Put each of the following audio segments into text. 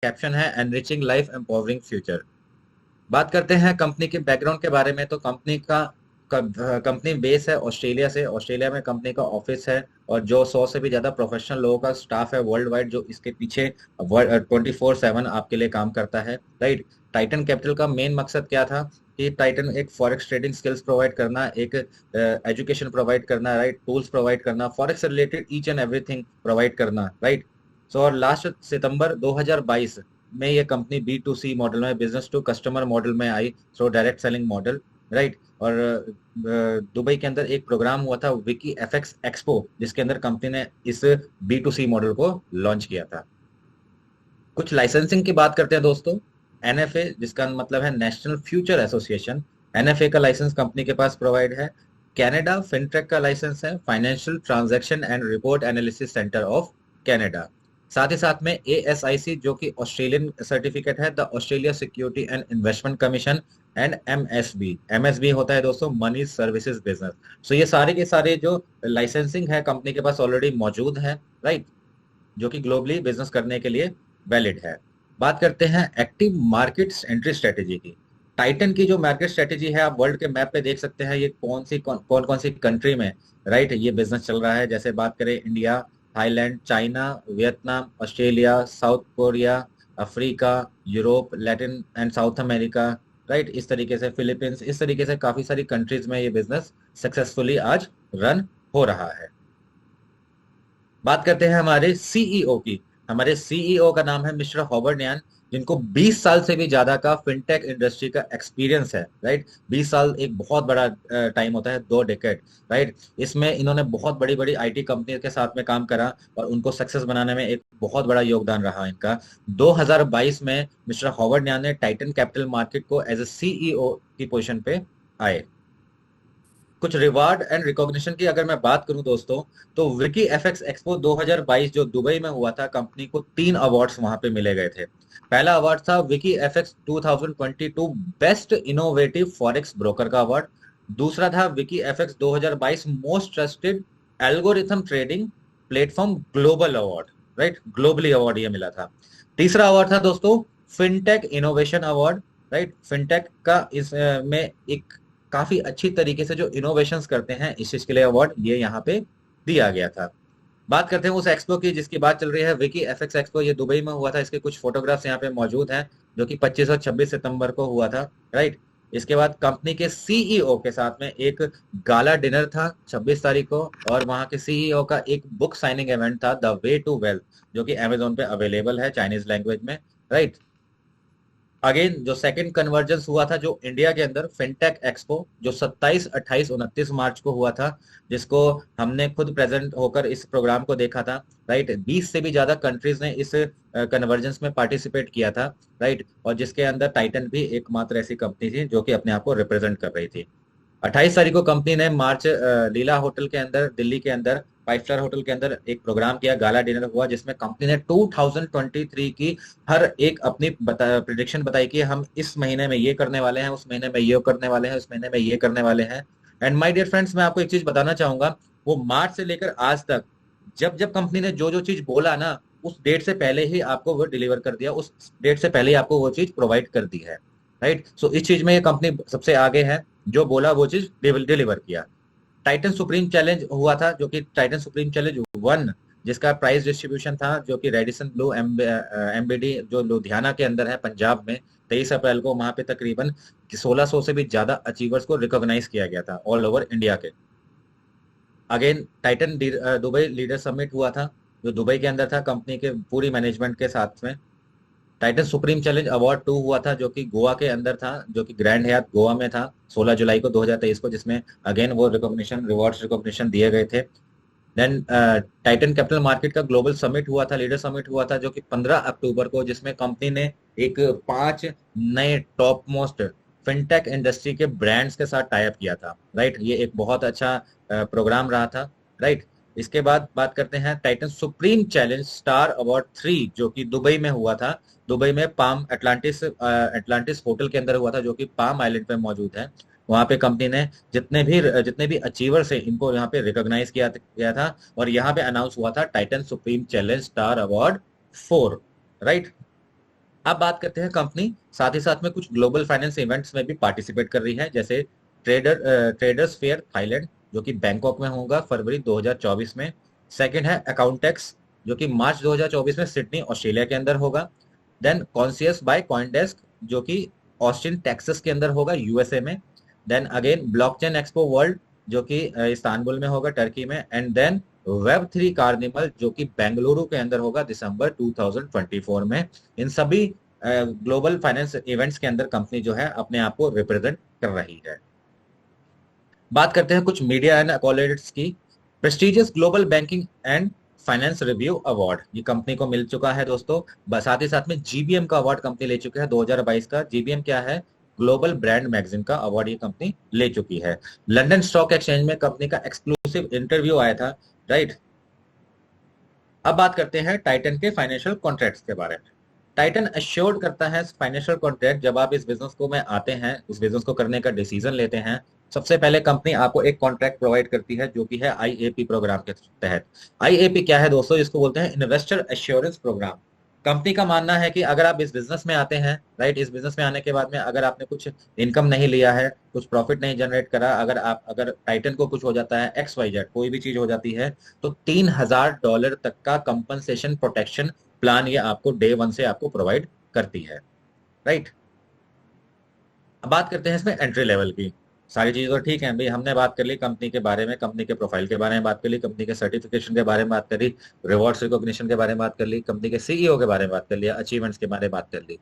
Caption है enriching life empowering future. बात करते हैं कंपनी के बैकग्राउंड के बारे में। तो कंपनी बेस है ऑस्ट्रेलिया से। ऑस्ट्रेलिया में कंपनी का ऑफिस है और जो 100 से भी ज्यादा प्रोफेशनल लोगों का स्टाफ है वर्ल्ड वाइड, जो इसके पीछे 24/7 आपके लिए काम करता है, राइट। टाइटन कैपिटल का मेन मकसद क्या था कि टाइटन एक फॉरेक्स ट्रेडिंग स्किल्स प्रोवाइड करना, एक एजुकेशन प्रोवाइड करना, राइट, टूल्स प्रोवाइड करना, फॉरेक्स से related each and everything provide करना, राइट। सो और लास्ट सितंबर 2022 में ये कंपनी B2C मॉडल में, बिजनेस टू कस्टमर मॉडल में आई, through direct selling model, right. और दुबई के अंदर एक प्रोग्राम हुआ था विकी एफएक्स एक्सपो, जिसके अंदर कंपनी ने इस B2C मॉडल को लॉन्च किया था। कुछ लाइसेंसिंग की बात करते हैं दोस्तों। NFA, जिसका मतलब है नेशनल फ्यूचर एसोसिएशन, NFA का लाइसेंस कंपनी के पास प्रोवाइड है। कनाडा फिनटेक का लाइसेंस है, financial transaction and report analysis centre of Canada. साथ ही साथ में ASIC, जो कि ऑस्ट्रेलियन सर्टिफिकेट है, the Australia security and investment commission. And MSB होता है दोस्तों मनी सर्विसेज बिजनेस। सो ये सारे के सारे जो लाइसेंसिंग है कंपनी के पास ऑलरेडी मौजूद है, राइट, जो कि ग्लोबली बिजनेस करने के लिए वैलिड है। बात करते हैं एक्टिव मार्केट एंट्री स्ट्रेटेजी की। टाइटन की जो मार्केट स्ट्रेटेजी है, आप वर्ल्ड के मैप पे देख सकते हैं ये कौन कौन सी कंट्री में, राइट, ये बिजनेस चल रहा है। जैसे बात करें India, Thailand, China, Vietnam, Australia, south Korea, Africa, Europe, Latin and south America, right, इस तरीके से फिलीपींस, इस तरीके से काफी सारी कंट्रीज में ये बिजनेस सक्सेसफुली आज रन हो रहा है। बात करते हैं हमारे सीईओ की। हमारे सीईओ का नाम है मिस्टर हॉवर्ड यान, जिनको 20 साल से भी ज्यादा का फिनटेक इंडस्ट्री का एक्सपीरियंस है, राइट। 20 साल एक बहुत बड़ा टाइम होता है, 2 डेकेड, राइट। इसमें इन्होंने बहुत बड़ी बड़ी IT कंपनी के साथ में काम करा और उनको सक्सेस बनाने में एक बहुत बड़ा योगदान रहा इनका। 2022 में मिस्टर हॉवर्ड यान ने टाइटन कैपिटल मार्केट को एज ए सीईओ की पोजिशन पे आए। कुछ रिवार्ड एंड रिकॉग्निशन की अगर मैं बात करूं दोस्तों, तो विकी एफएक्स एक्सपो 2022 जो दुबई में हुआ था, कंपनी को 3 अवार्ड्स वहां पे मिले गए थे। पहला अवार्ड था Vicky FX 2022 best innovative forex broker का अवार्ड। दूसरा था Vicky FX 2022 most trusted algorithm trading platform global award, right, globally award ये मिला था। तीसरा अवार्ड था दोस्तों fintech innovation award, right. Fintech का इस में एक काफी अच्छी तरीके से जो इनोवेशंस करते हैं, इस चीज के लिए अवार्ड ये यहाँ पे दिया गया था। बात करते हैं उस एक्सपो की जिसकी बात चल रही है, विकी एफएक्स एक्सपो। ये दुबई में हुआ था। इसके कुछ फोटोग्राफ्स यहाँ पे मौजूद हैं, जो कि 25 और 26 सितंबर को हुआ था, राइट। इसके बाद कंपनी के सीईओ के साथ में एक गाला डिनर था 26 तारीख को, और वहां के सीईओ का एक बुक साइनिंग इवेंट था, द वे टू वेल्थ, जो कि अमेजोन पे अवेलेबल है चाइनीज लैंग्वेज में, राइट। अगेन जो सेकंड कन्वर्जेंस हुआ था जो इंडिया के अंदर, फिनटेक एक्सपो, जो 27, 28, 29 मार्च को हुआ था, जिसको हमने खुद प्रेजेंट होकर इस प्रोग्राम को देखा था, राइट। 20 से भी ज्यादा कंट्रीज ने इस कन्वर्जेंस में पार्टिसिपेट किया था, राइट। और जिसके अंदर टाइटन भी एकमात्र ऐसी कंपनी थी जो कि अपने आप को रिप्रेजेंट कर रही थी। 28 तारीख को कंपनी ने मार्च लीला होटल के अंदर, दिल्ली के अंदर 5 स्टार होटल के अंदर एक प्रोग्राम किया, गाला डिनर हुआ, जिसमें कंपनी ने 2023 की हर एक अपनी प्रिडिक्शन बताई कि हम इस महीने में ये करने वाले हैं, उस महीने में ये करने वाले हैं, उस महीने में ये करने वाले हैं। एंड माय डियर फ्रेंड्स, मैं आपको एक चीज बताना चाहूंगा, वो मार्च से लेकर आज तक जब जब कंपनी ने जो जो चीज बोला ना, उस डेट से पहले ही आपको वो डिलीवर कर दिया, उस डेट से पहले ही आपको वो चीज प्रोवाइड कर दी है, राइट। सो इस चीज में ये कंपनी सबसे आगे है, जो बोला वो चीज डिलीवर किया। टाइटन सुप्रीम चैलेंज हुआ था, जो कि टाइटन सुप्रीम चैलेंज 1, जिसका प्राइस डिस्ट्रीब्यूशन था, जो कि रेडिसन ब्लू MBD जो लुधियाना के अंदर है पंजाब में, 23 अप्रैल को वहां पे तकरीबन 1600 से भी ज्यादा अचीवर्स को रिकॉग्नाइज किया गया था ऑल ओवर इंडिया के। Again Titan Dubai leader summit हुआ था, जो दुबई के अंदर था कंपनी के पूरी मैनेजमेंट के साथ में। टाइटन सुप्रीम चैलेंज अवार्ड 2 हुआ था, जो कि गोवा के अंदर था, जो कि ग्रैंड हयात गोवा में था 16 जुलाई को 2023 को, जिसमें अगेन वो रिकॉग्निशन रिवॉर्ड्स रिकॉग्निशन दिए गए थे। देन टाइटन कैपिटल मार्केट का ग्लोबल समिट हुआ था, लीडर समिट हुआ था, जो कि 15 अक्टूबर को, जिसमें कंपनी ने एक 5 नए टॉप मोस्ट फिनटेक इंडस्ट्री के ब्रांड्स के साथ टाई अप किया था, राइट। ये एक बहुत अच्छा प्रोग्राम रहा था, राइट। इसके बाद बात करते हैं Titan supreme challenge star award 3, जो कि दुबई में हुआ था। दुबई में पाम एटलांटिस होटल के अंदर हुआ था, जो कि पाम आइलैंड पे मौजूद है। वहां पे कंपनी ने जितने भी अचीवर्स है इनको यहाँ पे रिकॉग्नाइज किया गया था, और यहाँ पे अनाउंस हुआ था Titan supreme challenge star award 4, right. अब बात करते हैं कंपनी साथ ही साथ में कुछ ग्लोबल फाइनेंस इवेंट्स में भी पार्टिसिपेट कर रही है, जैसे ट्रेडर्स फेयर थाईलैंड जो कि बैंकॉक में होगा फरवरी 2024 में। सेकंड है अकाउंटेक्स जो कि मार्च 2024 में सिडनी ऑस्ट्रेलिया के अंदर होगा। देन कॉन्सियस बाय कॉइनडेस्क जो कि ऑस्टिन टेक्सास के अंदर होगा यूएसए में। Then again blockchain expo world जो कि इस्तांबुल में होगा टर्की में। एंड देन वेब 3 कार्निवल जो कि बेंगलुरु के अंदर होगा दिसंबर 2024 में। इन सभी ग्लोबल फाइनेंस इवेंट्स के अंदर कंपनी जो है अपने आप को रिप्रेजेंट कर रही है। बात करते हैं कुछ मीडिया एंड अकॉर्डिनेट्स की। Prestigious global banking and finance review award ये कंपनी को मिल चुका है दोस्तों। साथ ही साथ में जीबीएम का अवार्ड कंपनी ले चुकी है 2022 का। जीबीएम क्या है? ग्लोबल ब्रांड मैगजीन का अवार्ड ये कंपनी ले चुकी है। लंदन स्टॉक एक्सचेंज में कंपनी का एक्सक्लूसिव इंटरव्यू आया था, राइट। अब बात करते हैं टाइटन के फाइनेंशियल कॉन्ट्रैक्ट्स के बारे में। टाइटन अश्योर्ड करता है फाइनेंशियल कॉन्ट्रैक्ट। जब आप इस बिजनेस को में आते हैं, इस बिजनेस को करने का डिसीजन लेते हैं, सबसे पहले कंपनी आपको एक कॉन्ट्रैक्ट प्रोवाइड करती है जो कि है आईएपी प्रोग्राम के तहत। आईएपी क्या है दोस्तों? इसको बोलते हैं इन्वेस्टर एश्योरेंस प्रोग्राम। कंपनी का मानना है कि अगर आप इस बिजनेस में आते हैं, राइट, इस बिजनेस में आने के बाद में अगर आपने कुछ इनकम नहीं लिया है, कुछ प्रॉफिट नहीं जनरेट करा, अगर टाइटन को कुछ हो जाता है, XYZ कोई भी चीज हो जाती है, तो $3000 तक का कंपनसेशन प्रोटेक्शन प्लान ये आपको डे 1 से आपको प्रोवाइड करती है, राइट। अब बात करते हैं इसमें एंट्री लेवल की। सारी चीजें तो ठीक है भाई, हमने बात कर ली कंपनी के बारे में, कंपनी के प्रोफाइल के बारे में बात कर ली, कंपनी के सर्टिफिकेशन के बारे में बात कर ली, रिवॉर्ड्स रिकॉग्निशन के बारे में बात कर ली, कंपनी के सीईओ के बारे में बात कर लिया, अचीवमेंट्स के बारे में बात कर ली।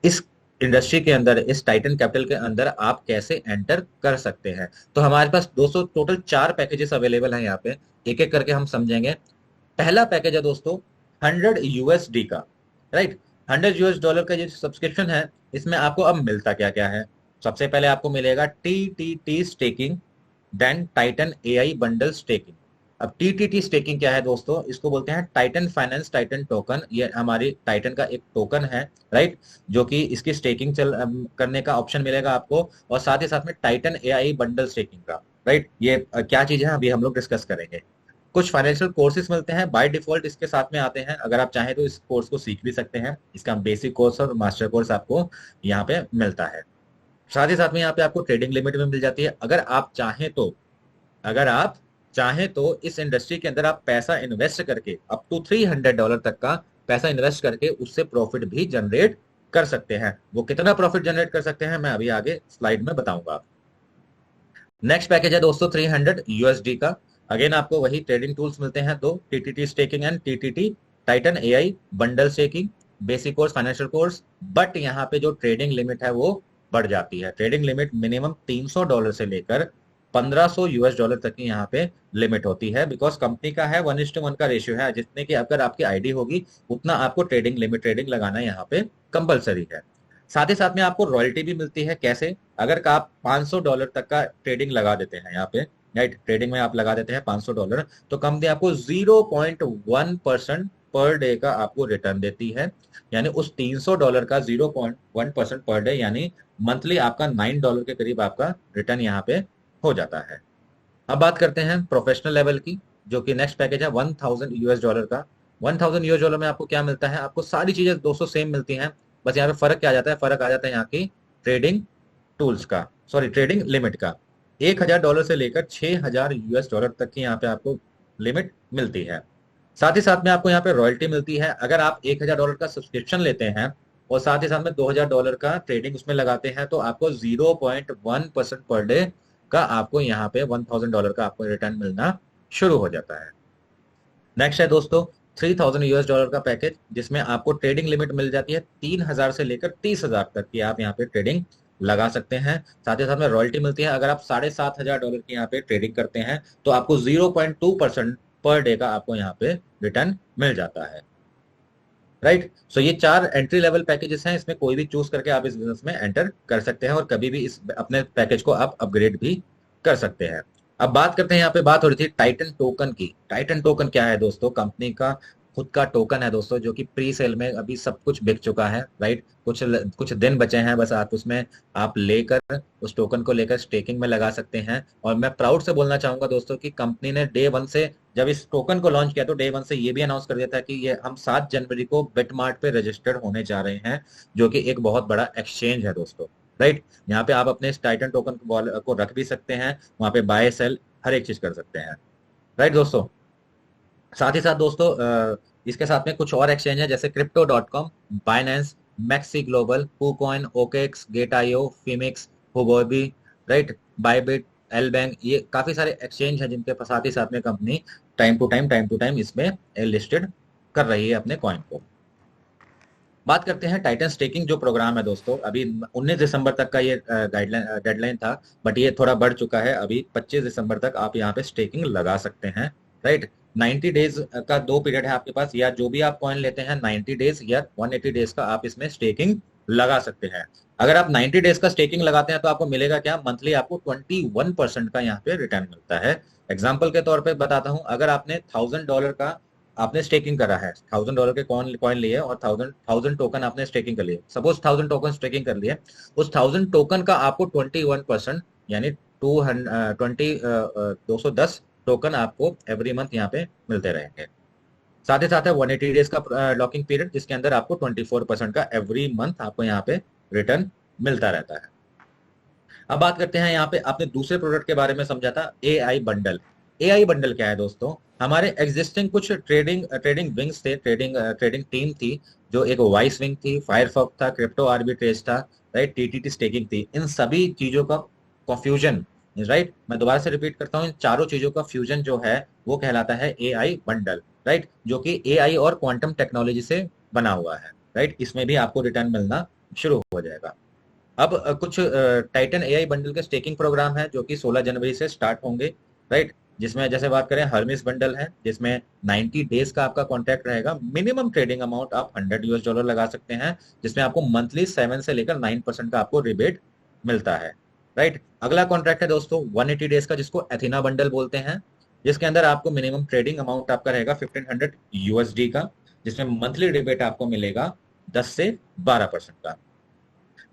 इस इंडस्ट्री के अंदर, इस टाइटन कैपिटल के अंदर आप कैसे एंटर कर सकते हैं? तो हमारे पास दोस्तों टोटल 4 पैकेजेस अवेलेबल हैं यहाँ पे, एक एक करके हम समझेंगे। पहला पैकेज है दोस्तों $100 का, राइट। $100 का जो सब्सक्रिप्शन है, इसमें आपको अब मिलता क्या क्या है? सबसे पहले आपको मिलेगा TTT staking, then Titan AI bundle staking. अब टीटीटी स्टेकिंग क्या है दोस्तों? इसको बोलते हैं टाइटन फाइनेंस टाइटन टोकन। ये हमारी टाइटन का एक टोकन है, राइट, जो कि इसकी स्टेकिंग करने का ऑप्शन मिलेगा आपको, और साथ ही साथ में टाइटन एआई बंडल स्टेकिंग का, राइट। ये क्या चीज है अभी हम लोग डिस्कस करेंगे। कुछ फाइनेंशियल कोर्सेज मिलते हैं बाय डिफॉल्ट, इसके साथ में आते हैं। अगर आप चाहें तो इस कोर्स को सीख भी सकते हैं। इसका बेसिक कोर्स और मास्टर कोर्स आपको यहाँ पे मिलता है। साथ ही साथ में यहाँ पे आपको ट्रेडिंग लिमिट में मिल जाती है। अगर आप चाहें तो इस इंडस्ट्री के अंदर आप पैसा इन्वेस्ट करके अप टू $300 तक का पैसा इन्वेस्ट करके उससे प्रॉफिट भी जनरेट कर सकते हैं। वो कितना प्रॉफिट जनरेट कर सकते हैं मैं अभी आगे स्लाइड में बताऊंगा। नेक्स्ट पैकेज है दोस्तों $300 का। अगेन आपको वही ट्रेडिंग टूल्स मिलते हैं दो, TTT staking and TTT Titan AI bundle staking, basic course, financial course. But यहाँ पे जो ट्रेडिंग लिमिट है वो बढ़ जाती है। ट्रेडिंग लिमिट मिनिमम $300 से लेकर $1500 तक की यहाँ पे लिमिट होती है, बिकॉज कंपनी का है 1:1 का रेशियो है। जितने की अगर आपकी आईडी होगी उतना आपको ट्रेडिंग लिमिट ट्रेडिंग लगाना यहाँ पे कंपलसरी है। साथ ही साथ में आपको रॉयल्टी भी मिलती है। कैसे? अगर आप $500 तक का ट्रेडिंग लगा देते हैं यहाँ पे, राइट, ट्रेडिंग में आप लगा देते हैं $500, तो कंपनी आपको 0.1% पर डे का आपको रिटर्न देती है। यानी उस $300 का 0.1% पर डे, यानी मंथली आपका $9 के करीब आपका रिटर्न यहाँ पे हो जाता है। अब बात करते हैं प्रोफेशनल लेवल की, जो कि नेक्स्ट पैकेज है $1000 का। $1000 में आपको क्या मिलता है? आपको सारी चीजें दोस्तों सेम मिलती हैं, बस यहाँ पे फर्क क्या आ जाता है? फर्क आ जाता है यहाँ की ट्रेडिंग टूल्स का, सॉरी ट्रेडिंग लिमिट का। $1000 से लेकर $6000 तक की यहाँ पे आपको लिमिट मिलती है। साथ ही साथ में आपको यहाँ पे रॉयल्टी मिलती है। अगर आप $1000 का सब्सक्रिप्शन लेते हैं और साथ ही साथ में $2000 का ट्रेडिंग उसमें लगाते हैं, तो आपको 0.1% पर डे का आपको यहाँ पे $1000 का आपको रिटर्न मिलना शुरू हो जाता है। नेक्स्ट है दोस्तों $3000 का पैकेज, जिसमें आपको ट्रेडिंग लिमिट मिल जाती है 3000 से लेकर 30,000 तक की आप यहाँ पे ट्रेडिंग लगा सकते हैं। साथ ही साथ में रॉयल्टी मिलती है। अगर आप $7500 की यहाँ पे ट्रेडिंग करते हैं तो आपको 0.2% पर डे का आपको यहाँ पे रिटर्न मिल जाता है, राइट। सो ये 4 एंट्री लेवल पैकेजेस हैं। इसमें कोई भी चूज करके आप इस बिजनेस में एंटर कर सकते हैं और कभी भी इस अपने पैकेज को आप अपग्रेड भी कर सकते हैं। अब बात करते हैं, यहाँ पे बात हो रही थी टाइटन टोकन की। टाइटन टोकन क्या है दोस्तों? कंपनी का खुद का टोकन है दोस्तों, जो कि प्री सेल में अभी सब कुछ बिक चुका है, राइट। कुछ दिन बचे हैं बस, आप उसमें आप लेकर उस टोकन को लेकर स्टेकिंग में लगा सकते हैं। और मैं प्राउड से बोलना चाहूंगा दोस्तों कि कंपनी ने डे वन से, जब इस टोकन को लॉन्च किया तो डे वन से ये भी अनाउंस कर दिया था कि ये हम 7 जनवरी को बिटमार्ट पे रजिस्टर्ड होने जा रहे हैं, जो कि एक बहुत बड़ा एक्सचेंज है दोस्तों, राइट। यहाँ पे आप अपने इस टाइटन टोकन को रख भी सकते हैं, वहां पे बाय सेल हर एक चीज कर सकते हैं, राइट दोस्तों। साथ ही साथ दोस्तों इसके साथ में कुछ और एक्सचेंज है, जैसे Crypto.com, Binance, maxi global, KuCoin, OKX, Gate.io, Phoenix, Huobi, right, Bybit, L bank. ये काफी सारे एक्सचेंज हैं जिनके साथ ही साथ में कंपनी टाइम टू टाइम इसमें लिस्टेड कर रही है अपने कॉइन को। बात करते हैं टाइटन स्टेकिंग जो प्रोग्राम है दोस्तों, अभी 19 दिसंबर तक का ये डेडलाइन था, बट ये थोड़ा बढ़ चुका है, अभी 25 दिसंबर तक आप यहाँ पे स्टेकिंग लगा सकते हैं, राइट। 90 डेज का 2 पीरियड है आपके पास, या जो भी आप कॉइन लेते हैं 90 डेज या 180 डेज का आप इसमें स्टेकिंग लगा सकते हैं। अगर आप 90 डेज का स्टेकिंग लगाते हैं तो आपको मिलेगा क्या, मंथली आपको 21% का यहाँ पे रिटर्न मिलता है। एग्जाम्पल के तौर पर बताता हूँ, अगर आपने $1000 का आपने स्टेकिंग करा है, $1000 के कॉइन कॉइन लिए और थाउजेंड थाउजेंड टोकन आपने स्टेकिंग कर लिए, सपोज 1000 टोकन स्टेकिंग कर लिए, उस 1000 टोकन का आपको 21%, यानी 210 टोकन आपको एवरी मंथ यहाँ पे मिलते रहेंगे। साथ ही साथ है 180 डेज का लॉकिंग पीरियड, जिसके अंदर आपको 24% का एवरी मंथ आपको यहाँ पे रिटर्न मिलता रहता है। अब बात करते हैं यहाँ पे आपने दूसरे प्रोडक्ट के बारे में समझा था, AI बंडल। AI बंडल क्या है दोस्तों, हमारे एग्जिस्टिंग कुछ ट्रेडिंग ट्रेडिंग विंग्स थे, ट्रेडिंग टीम थी, जो एक वाइस विंग थी, फायरफॉक्स था, क्रिप्टो आर्बिट्रेज था, राइट, TTT स्टेकिंग थी। इन सभी चीजों का फ्यूजन, राइट, मैं दोबारा से रिपीट करता हूँ, इन चारों चीजों का फ्यूजन जो है वो कहलाता है AI बंडल, राइट, जो कि AI और क्वांटम टेक्नोलॉजी से बना हुआ है, राइट। इसमें भी आपको रिटर्न मिलना शुरू हो जाएगा। अब कुछ टाइटन AI बंडल के स्टेकिंग प्रोग्राम है जो कि 16 जनवरी से स्टार्ट होंगे, राइट। जिसमें जैसे बात करें, हर्मिस बंडल है जिसमें 90 डेज का आपका कॉन्ट्रैक्ट रहेगा, मिनिमम ट्रेडिंग अमाउंट आप $100 लगा सकते हैं, जिसमें आपको मंथली 7 से लेकर 9% का आपको रिबेट मिलता है, राइट। अगला कॉन्ट्रैक्ट है दोस्तों 180 डेज का, जिसको एथिना बंडल बोलते हैं, जिसके अंदर आपको मिनिमम ट्रेडिंग अमाउंट आपका रहेगा $1500 का, जिसमें मंथली रिबेट आपको मिलेगा 10 से 12% का।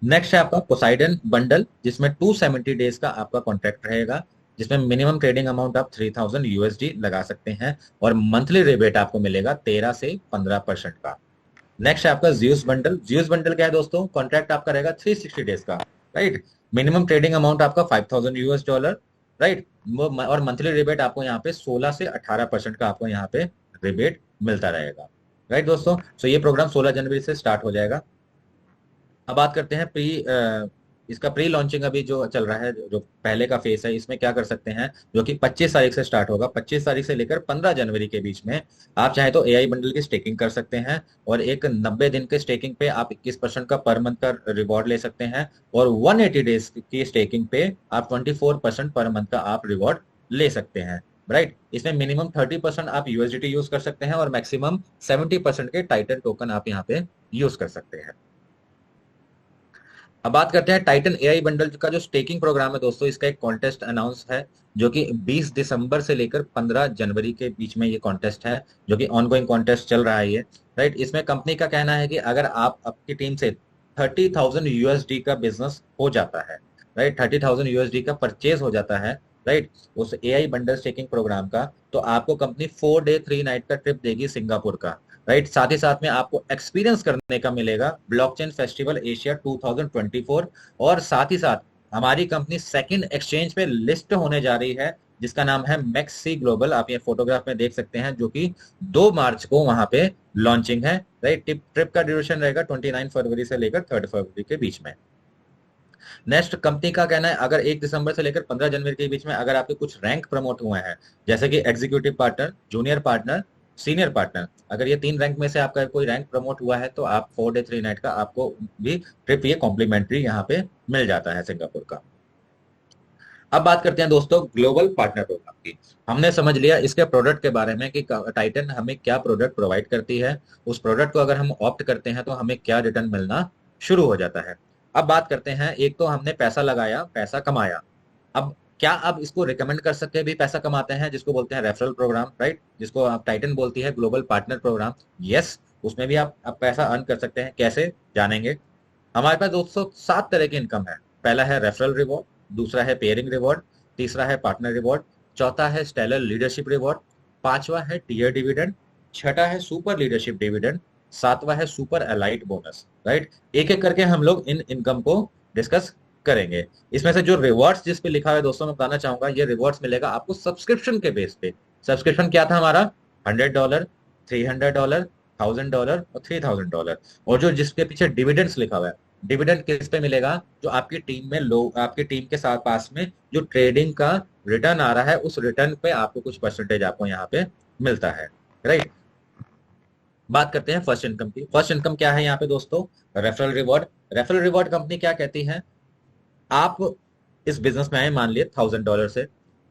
नेक्स्ट है आपका पोसाइडन बंडल, जिसमें 270 डेज का आपका कॉन्ट्रैक्ट रहेगा, जिसमें मिनिमम ट्रेडिंग अमाउंट आप $3000 लगा सकते हैं, और मंथली रिबेट आपको मिलेगा 13 से 15% का। नेक्स्ट है आपका ज्यूस बंडल। ज्यूस बंडल क्या है दोस्तों, कॉन्ट्रैक्ट आपका रहेगा 360 डेज का, राइट। मिनिमम ट्रेडिंग अमाउंट आपका $5000, राइट, और मंथली रिबेट आपको यहाँ पे 16 से 18% का आपको यहाँ पे रिबेट मिलता रहेगा, राइट दोस्तों। सो ये प्रोग्राम 16 जनवरी से स्टार्ट हो जाएगा। अब बात करते हैं इसका प्री लॉन्चिंग अभी जो चल रहा है, जो पहले का फेस है, इसमें क्या कर सकते हैं, जो कि 25 तारीख से स्टार्ट होगा, 25 तारीख से लेकर 15 जनवरी के बीच में आप चाहे तो AI बंडल की स्टेकिंग कर सकते हैं, और एक 90 दिन के स्टेकिंग पे आप 21% का पर मंथ का रिवॉर्ड ले सकते हैं, और 180 डेज की स्टेकिंग पे आप 24% पर मंथ का आप रिवॉर्ड ले सकते हैं, राइट। इसमें मिनिमम 30% आप USDT यूज कर सकते हैं, और मैक्सिमम 70% के टाइटन टोकन आप यहाँ पे यूज कर सकते हैं। अब बात करते हैं टाइटन AI बंडल का जो स्टेकिंग प्रोग्राम है दोस्तों, इसका एक कॉन्टेस्ट अनाउंस है, जो कि 20 दिसंबर से लेकर 15 जनवरी के बीच में ये कॉन्टेस्ट है, जो कि ऑनगोइंग कॉन्टेस्ट चल रहा है ये, राइट। इसमें कंपनी का कहना है कि अगर आप आपकी टीम से 30,000 USD का बिजनेस हो जाता है, राइट, 30,000 USD का परचेज हो जाता है, राइट, उस AI बंडल स्टेकिंग प्रोग्राम का, तो आपको कंपनी 4 डे 3 नाइट का ट्रिप देगी सिंगापुर का, राइट। साथ ही साथ में आपको एक्सपीरियंस करने का मिलेगा ब्लॉकचेन फेस्टिवल एशिया 2024, और साथ ही साथ हमारी कंपनी सेकंड एक्सचेंज पे लिस्ट होने जा रही है, जिसका नाम है मैक्सी ग्लोबल। आप ये फोटोग्राफ में देख सकते हैं, जो कि 2 मार्च को वहां पे लॉन्चिंग है, राइट। ट्रिप का ड्यूरेशन रहेगा 29 फरवरी से लेकर 3 फरवरी के बीच में। नेक्स्ट, कंपनी का कहना है अगर 1 दिसंबर से लेकर 15 जनवरी के बीच में अगर आपके कुछ रैंक प्रमोट हुए हैं, जैसे कि executive partner, junior partner, senior partner, अगर ये 3 रैंक में से आपका कोई रैंक प्रमोट हुआ है, तो आप 4 डे 3 नाइट का आपको भी ट्रिप ये कॉम्प्लीमेंट्री यहाँ पे मिल जाता है सिंगापुर का। अब बात करते हैं दोस्तों ग्लोबल पार्टनर प्रोग्राम की। हमने समझ लिया इसके प्रोडक्ट के बारे में कि टाइटन हमें क्या प्रोडक्ट प्रोवाइड करती है, उस प्रोडक्ट को अगर हम ऑप्ट करते हैं तो हमें क्या रिटर्न मिलना शुरू हो जाता है। अब बात करते हैं, एक तो हमने पैसा लगाया, पैसा कमाया, अब क्या आप इसको रिकमेंड कर सकते हैं भी पैसा कमाते हैं, जिसको बोलते हैं रेफरल प्रोग्राम, राइट, जिसको आप टाइटन बोलती है ग्लोबल पार्टनर प्रोग्राम। यस, उसमें भी आप पैसा अर्न कर सकते हैं। कैसे जानेंगे? हमारे पास दोस्तों 7 तरह की इनकम है। पहला है रेफरल रिवॉर्ड, दूसरा है पेयरिंग रिवॉर्ड, तीसरा है पार्टनर रिवॉर्ड, चौथा है स्टेलर लीडरशिप रिवॉर्ड, पांचवा है टीयर डिविडेंड, छठा है सुपर लीडरशिप डिविडेंड, सातवां है सुपर एलाइट बोनस, राइट। एक एक करके हम लोग इन इनकम को डिस्कस करेंगे। इसमें से जो रिवॉर्ड्स जिस पे लिखा हुआ है दोस्तों, मैं बताना चाहूंगा, ये रिवॉर्ड्स मिलेगा आपको सब्सक्रिप्शन के बेस पे। सब्सक्रिप्शन क्या था हमारा? $100, $300, $1000 और $3000। और जो जिसके पीछे डिविडेंड्स लिखा हुआ है, डिविडेंड किस पे मिलेगा? जो आपकी टीम में लोग, आपकी टीम के साथ पास में जो ट्रेडिंग का रिटर्न आ रहा है, उस रिटर्न पे आपको कुछ परसेंटेज आपको यहाँ पे मिलता है, राइट। बात करते हैं फर्स्ट इनकम की। फर्स्ट इनकम क्या है यहाँ पे दोस्तों? Referral reward. Referral reward company क्या कहती है? आप इस बिजनेस में आए, मान लिए $1000 से,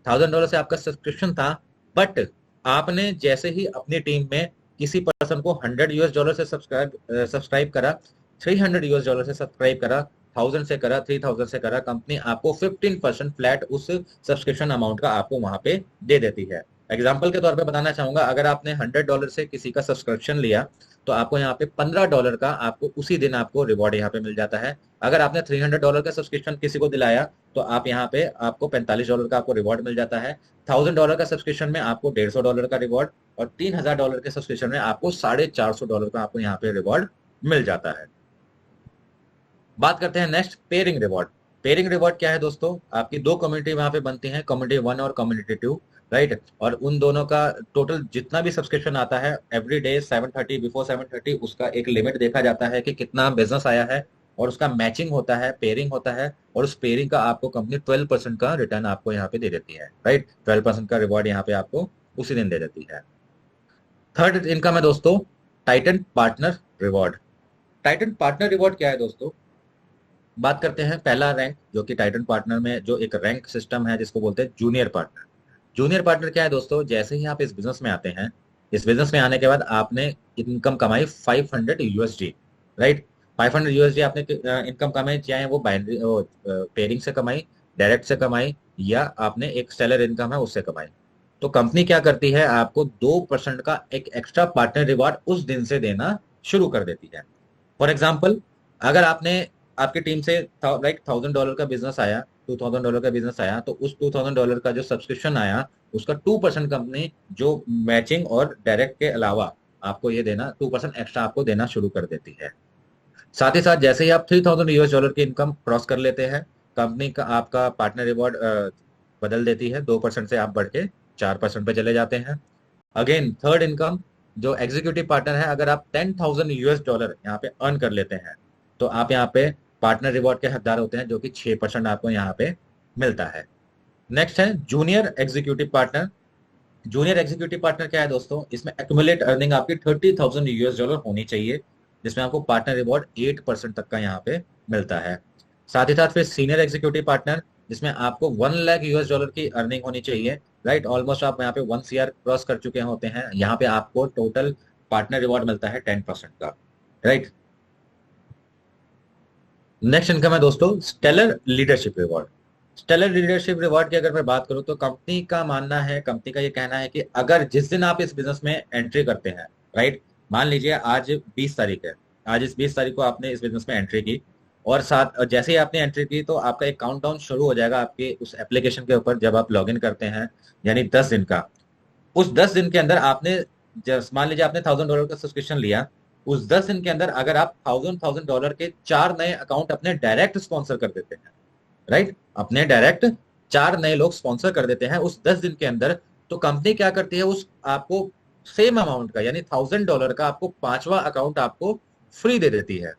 $1000 से आपका सब्सक्रिप्शन था, बट आपने जैसे ही अपनी टीम में किसी पर्सन को $100 से सब्सक्राइब करा, $300 से सब्सक्राइब करा, 1000 से करा, 3000 से करा, कंपनी आपको 15% फ्लैट उस सब्सक्रिप्शन अमाउंट का आपको वहां पे दे देती है। एग्जाम्पल के तौर पे बताना चाहूंगा, अगर आपने $100 से किसी का सब्सक्रिप्शन लिया, तो आपको यहाँ पे $15 का आपको उसी दिन आपको रिवॉर्ड यहाँ पे मिल जाता है। अगर आपने $300 का सब्सक्रिप्शन किसी को दिलाया, तो आप यहाँ पे आपको $45 का आपको रिवॉर्ड मिल जाता है। $1000 का सब्सक्रिप्शन में आपको $150 का रिवॉर्ड, और $3000 के सब्सक्रिप्शन में आपको $450 का आपको यहाँ पे रिवॉर्ड मिल जाता है। बात करते हैं next, pairing reward. Pairing reward क्या है दोस्तों? आपकी दो कम्युनिटी वहां पे बनती है, कम्युनिटी 1 और कम्युनिटी 2, राइट। और उन दोनों का टोटल जितना भी सब्सक्रिप्शन आता है एवरी डे 7:30, बिफोर 7:30 उसका एक लिमिट देखा जाता है कि कितना बिजनेस आया है, और उसका मैचिंग होता है, पेयरिंग होता है, और उस पेयरिंग का आपको कंपनी 12% का रिटर्न आपको यहाँ पे दे देती है, राइट। 12% का रिवॉर्ड यहाँ पे आपको उसी दिन दे देती है। थर्ड इनकम है दोस्तों, Titan partner reward. Titan partner reward क्या है दोस्तों? बात करते हैं पहला रैंक, जो कि टाइटन पार्टनर में जो एक रैंक सिस्टम है, जिसको बोलते हैं जूनियर पार्टनर। जूनियर पार्टनर क्या है दोस्तों? जैसे ही आप इस बिजनेस में आते हैं, इस बिजनेस में आने के बाद आपने इनकम कमाई $500, राइट। $500 आपने इनकम कमाई, चाहे वो बाइनरी पेयरिंग से कमाई, डायरेक्ट से कमाई, या आपने एक सेलर इनकम है उससे कमाई। तो कंपनी क्या करती है? आपको 2% का एक एक्स्ट्रा पार्टनर रिवार्ड उस दिन से देना शुरू कर देती है। फॉर एग्जाम्पल, अगर आपने आपकी टीम से लाइक $1000 का बिजनेस आया, $2000 का बिजनेस आया, तो उस $2000 का जो सब्सक्रिप्शन आया, उसका 2% कंपनी जो मैचिंग और डायरेक्ट के अलावा आपको ये देना 2% एक्स्ट्रा आपको देना शुरू कर देती है। साथ ही साथ जैसे ही आप $3000 की इनकम क्रॉस कर लेते हैं, कंपनी का आपका पार्टनर रिवॉर्ड बदल देती है, 2% से आप बढ़ के 4% पे चले जाते हैं। अगेन थर्ड इनकम, जो एग्जीक्यूटिव पार्टनर है, अगर आप $10,000 यहाँ पे अर्न कर लेते हैं, तो आप यहाँ पे पार्टनर रिवॉर्ड के हकदार होते हैं, जो कि 6% आपको यहाँ पे मिलता है। नेक्स्ट है junior executive partner. Junior executive partner क्या है दोस्तों? इसमें एक्यूमुलेट अर्निंग आपकी $30,000 होनी चाहिए, जिसमें आपको पार्टनर रिवॉर्ड 8% तक का यहाँ पे मिलता है। साथ ही साथ फिर सीनियर एग्जीक्यूटिव पार्टनर, जिसमें आपको $1 लाख की अर्निंग होनी चाहिए, राइट। ऑलमोस्ट आप यहाँ पे 1 CR क्रॉस कर चुके होते हैं, यहाँ पे आपको टोटल पार्टनर रिवॉर्ड मिलता है 10% का, राइट। नेक्स्ट इनकम है दोस्तों stellar leadership reward. Stellar leadership reward की अगर मैं बात करूं, तो कंपनी का मानना है, कंपनी का ये कहना है कि अगर जिस दिन आप इस बिजनेस में एंट्री करते हैं, राइट, मान लीजिए आज 20 तारीख है, आज इस 20 तारीख को आपने इस बिजनेस में एंट्री की, और साथ और जैसे ही आपने एंट्री की, तो आपका एक काउंटडाउन शुरू हो जाएगा आपके उस एप्लीकेशन के ऊपर, जब आप लॉग इन करते हैं, यानी 10 दिन का। उस 10 दिन के अंदर आपने, मान लीजिए आपने $1000 का सब्सक्रिप्शन लिया, उस 10 दिन के अंदर अगर आप $1000 के 4 नए अकाउंट अपने डायरेक्ट स्पॉन्सर कर देते हैं, राइट, अपने डायरेक्ट 4 नए लोग स्पॉन्सर कर देते हैं उस 10 दिन के अंदर, तो कंपनी क्या करती है? उस आपको सेम अमाउंट का, यानी $1000 का आपको 5वां अकाउंट आपको फ्री दे देती है,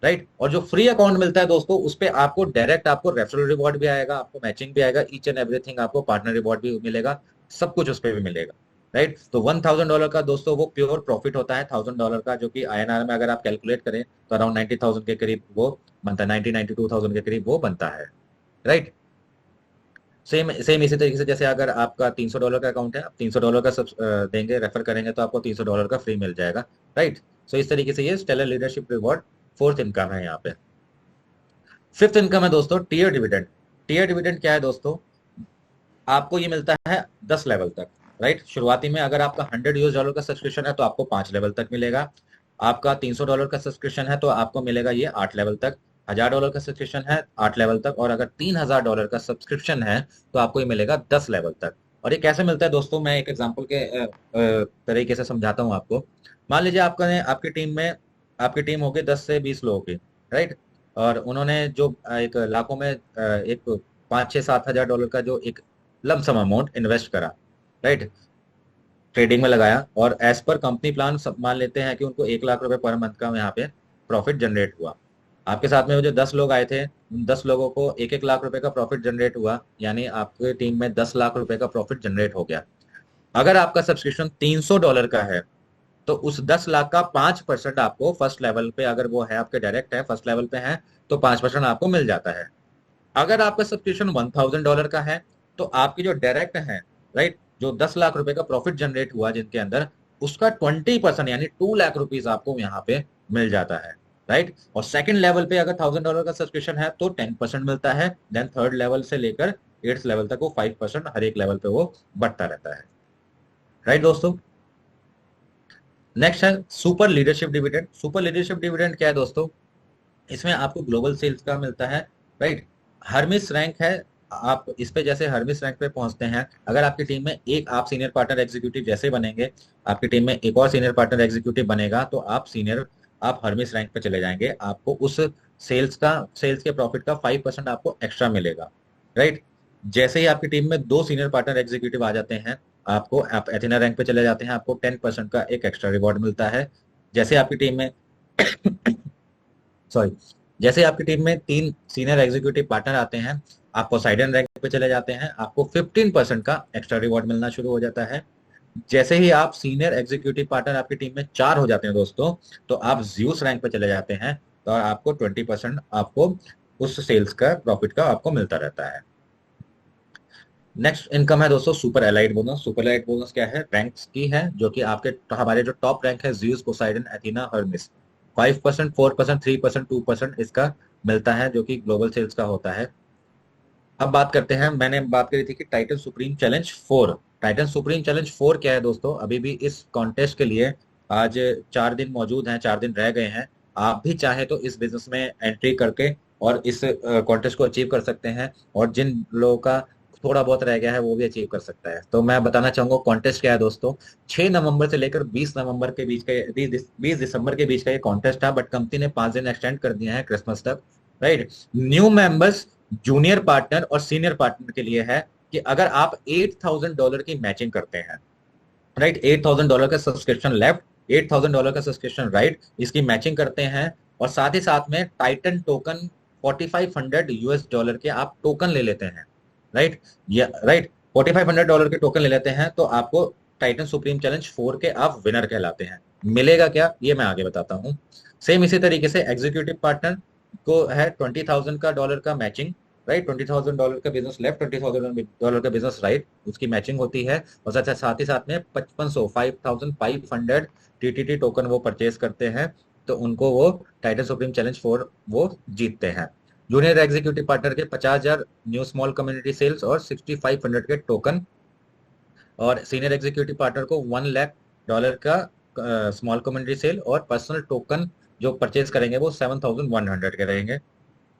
राइट। और जो फ्री अकाउंट मिलता है दोस्तों, उस पे आपको डायरेक्ट आपको रेफरल रिवॉर्ड भी आएगा, आपको मैचिंग भी आएगा, ईच एंड एवरीथिंग, आपको पार्टनर रिवॉर्ड भी मिलेगा, सब कुछ उस पे भी मिलेगा, राइट। तो $1000 का दोस्तों वो प्योर प्रॉफिट होता है $1000 का, जो कि INR में अगर आप कैलकुलेट करें, तो अराउंड 90,000 के करीब वो बनता है, 92,000 के करीब वो बनता है, राइट। सेम सेम इसी तरीके से, जैसे अगर आपका $300 का अकाउंट है, आप $300 का सब देंगे, रेफर करेंगे, तो आपको $300 का फ्री मिल जाएगा, राइट। सो इस तरीके से ये stellar leadership reward fourth income है यहाँ पे। फिफ्थ इनकम है दोस्तों टीयर डिविडेंड। टीयर डिविडेंड क्या है दोस्तों? आपको ये मिलता है 10 लेवल तक, राइट। शुरुआती में अगर आपका $100 का सब्सक्रिप्शन है तो आपको 5 लेवल तक मिलेगा। आपका $300 का सब्सक्रिप्शन है तो आपको मिलेगा ये 8 लेवल तक। $1000 का सब्सक्रिप्शन है 8 लेवल तक, और अगर $3000 का सब्सक्रिप्शन है तो आपको ये मिलेगा 10 लेवल तक। और ये कैसे मिलता है दोस्तों, मैं एक एग्जांपल के तरीके से समझाता हूँ आपको। मान लीजिए आपका आपकी टीम होगी 10 से 20 लोगों की, राइट। और उन्होंने जो एक लाखों में एक 5 6 7 हजार डॉलर का जो एक लमसम अमाउंट इन्वेस्ट करा, राइट, ट्रेडिंग में लगाया, और एज पर कंपनी प्लान सब मान लेते हैं कि उनको 1 लाख रुपए पर मंथ का यहाँ पे प्रॉफिट जनरेट हुआ। आपके साथ में वो जो 10 लोग आए थे, उन 10 लोगों को 1 1 लाख रुपए का प्रॉफिट जनरेट हुआ, यानी आपके टीम में 10 लाख रुपए का प्रॉफिट जनरेट हो गया। अगर आपका सब्सक्रिप्शन $300 का है तो उस 10 लाख का 5% आपको फर्स्ट लेवल पे, अगर वो है आपके डायरेक्ट है फर्स्ट लेवल पे है, तो 5% आपको मिल जाता है। अगर आपका सब्सक्रिप्शन $1000 का है तो आपकी जो डायरेक्ट है, राइट, जो 10 लाख रुपए का प्रॉफिट जनरेट हुआ जिनके अंदर, उसका 20% यानी $2 लाख आपको यहाँ पे मिल जाता है, राइट। और सेकंड लेवल पे अगर $1000 का सब्सक्रिप्शन है तो 10% मिलता है। देन थर्ड लेवल से लेकर 8th लेवल तक वो 5% हर एक लेवल पे वो बढ़ता रहता है, राइट दोस्तों। नेक्स्ट है super leadership dividend. Super leadership dividend क्या है दोस्तों, इसमें आपको ग्लोबल सेल्स का मिलता है, राइट। हर्मिस रैंक है, आप इस पे जैसे हर्मिस रैंक पे पहुंचते हैं, अगर आपकी टीम में एक आप सीनियर पार्टनर एग्जीक्यूटिव जैसे बनेंगे, आपकी टीम में एक और सीनियर पार्टनर एग्जीक्यूटिव बनेगा, तो आप हर्मिस रैंक पे चले जाएंगे। आपको उस सेल्स के प्रॉफिट का 5% आपको एक्स्ट्रा मिलेगा, राइट। जैसे ही आपकी टीम में 2 सीनियर पार्टनर एग्जीक्यूटिव आ जाते हैं, आप एथिना रैंक पे चले जाते हैं, आपको 10% का एक एक्स्ट्रा रिवॉर्ड मिलता है। जैसे आपकी टीम में सॉरी, जैसे आपकी टीम में 3 सीनियर एग्जीक्यूटिव पार्टनर आते हैं, आप पोसाइडन रैंक पे चले जाते हैं, आपको 15% का एक्स्ट्रा रिवॉर्ड मिलना शुरू हो जाता है। जैसे ही आप सीनियर एग्जीक्यूटिव पार्टनर आपकी टीम में 4 हो जाते हैं दोस्तों, तो आप ज्यूस रैंक पे चले जाते हैं, तो आपको 20% आपको उस सेल्स का प्रॉफिट का आपको मिलता रहता है। नेक्स्ट इनकम है दोस्तों super allied bonus. Super allied bonus क्या है, रैंक्स की है, जो कि हमारे जो टॉप रैंक है, ज्यूस, पोसाइडन, एथीना, हर्मिस, 5%, 4%, 3%, 2% इसका मिलता है, जो कि ग्लोबल सेल्स का होता है। अब बात करते हैं, मैंने बात करी थी कि Titan supreme challenge 4। Titan supreme challenge 4 क्या है दोस्तों, अभी भी इस कॉन्टेस्ट के लिए आज 4 दिन मौजूद हैं, 4 दिन रह गए हैं। आप भी चाहे तो इस बिजनेस में एंट्री करके और इस कॉन्टेस्ट को अचीव कर सकते हैं, और जिन लोगों का थोड़ा बहुत रह गया है वो भी अचीव कर सकता है। तो मैं बताना चाहूंगा कॉन्टेस्ट क्या है दोस्तों। 6 नवंबर से लेकर 20 नवंबर के बीच का, 20 दिसंबर के बीच का ये कॉन्टेस्ट था, बट कंपनी ने 5 दिन एक्सटेंड कर दिया है क्रिसमस तक, right. New members, junior partner और सीनियर पार्टनर के लिए है कि अगर आप $8000 की मैचिंग करते हैं, राइट, $8000 का सब्सक्रिप्शन लेफ्ट, $8000 का सब्सक्रिप्शन राइट, इसकी मैचिंग करते हैं, और साथ ही साथ में टाइटन टोकन $4500 के आप टोकन ले लेते हैं, राइट, या राइट, $4500 के टोकन ले लेते हैं, तो आपको टाइटन सुप्रीम चैलेंज 4 के आप विनर कहलाते हैं। मिलेगा क्या, ये मैं आगे बताता हूँ। सेम इसी तरीके से एग्जीक्यूटिव पार्टनर को है $20,000 का मैचिंग, राइट, $20,000 का बिजनेस लेफ्ट, $20,000 का बिजनेस राइट, उसकी मैचिंग होती है। और साथ ही साथ में 5500 टीटीटी टोकन वो परचेज करते हैं, तो उनको वो टाइटन सुप्रीम चैलेंज 4 वो जीतते हैं। जूनियर एग्जीक्यूटिव पार्टनर के 50,000 न्यू स्मॉल कम्युनिटी सेल्स और 6500 के टोकन, और सीनियर एग्जीक्यूटिव पार्टनर को $1 लाख का स्मॉल कम्युनिटी सेल और पर्सनल टोकन जो परचेज करेंगे वो 7100 के रहेंगे।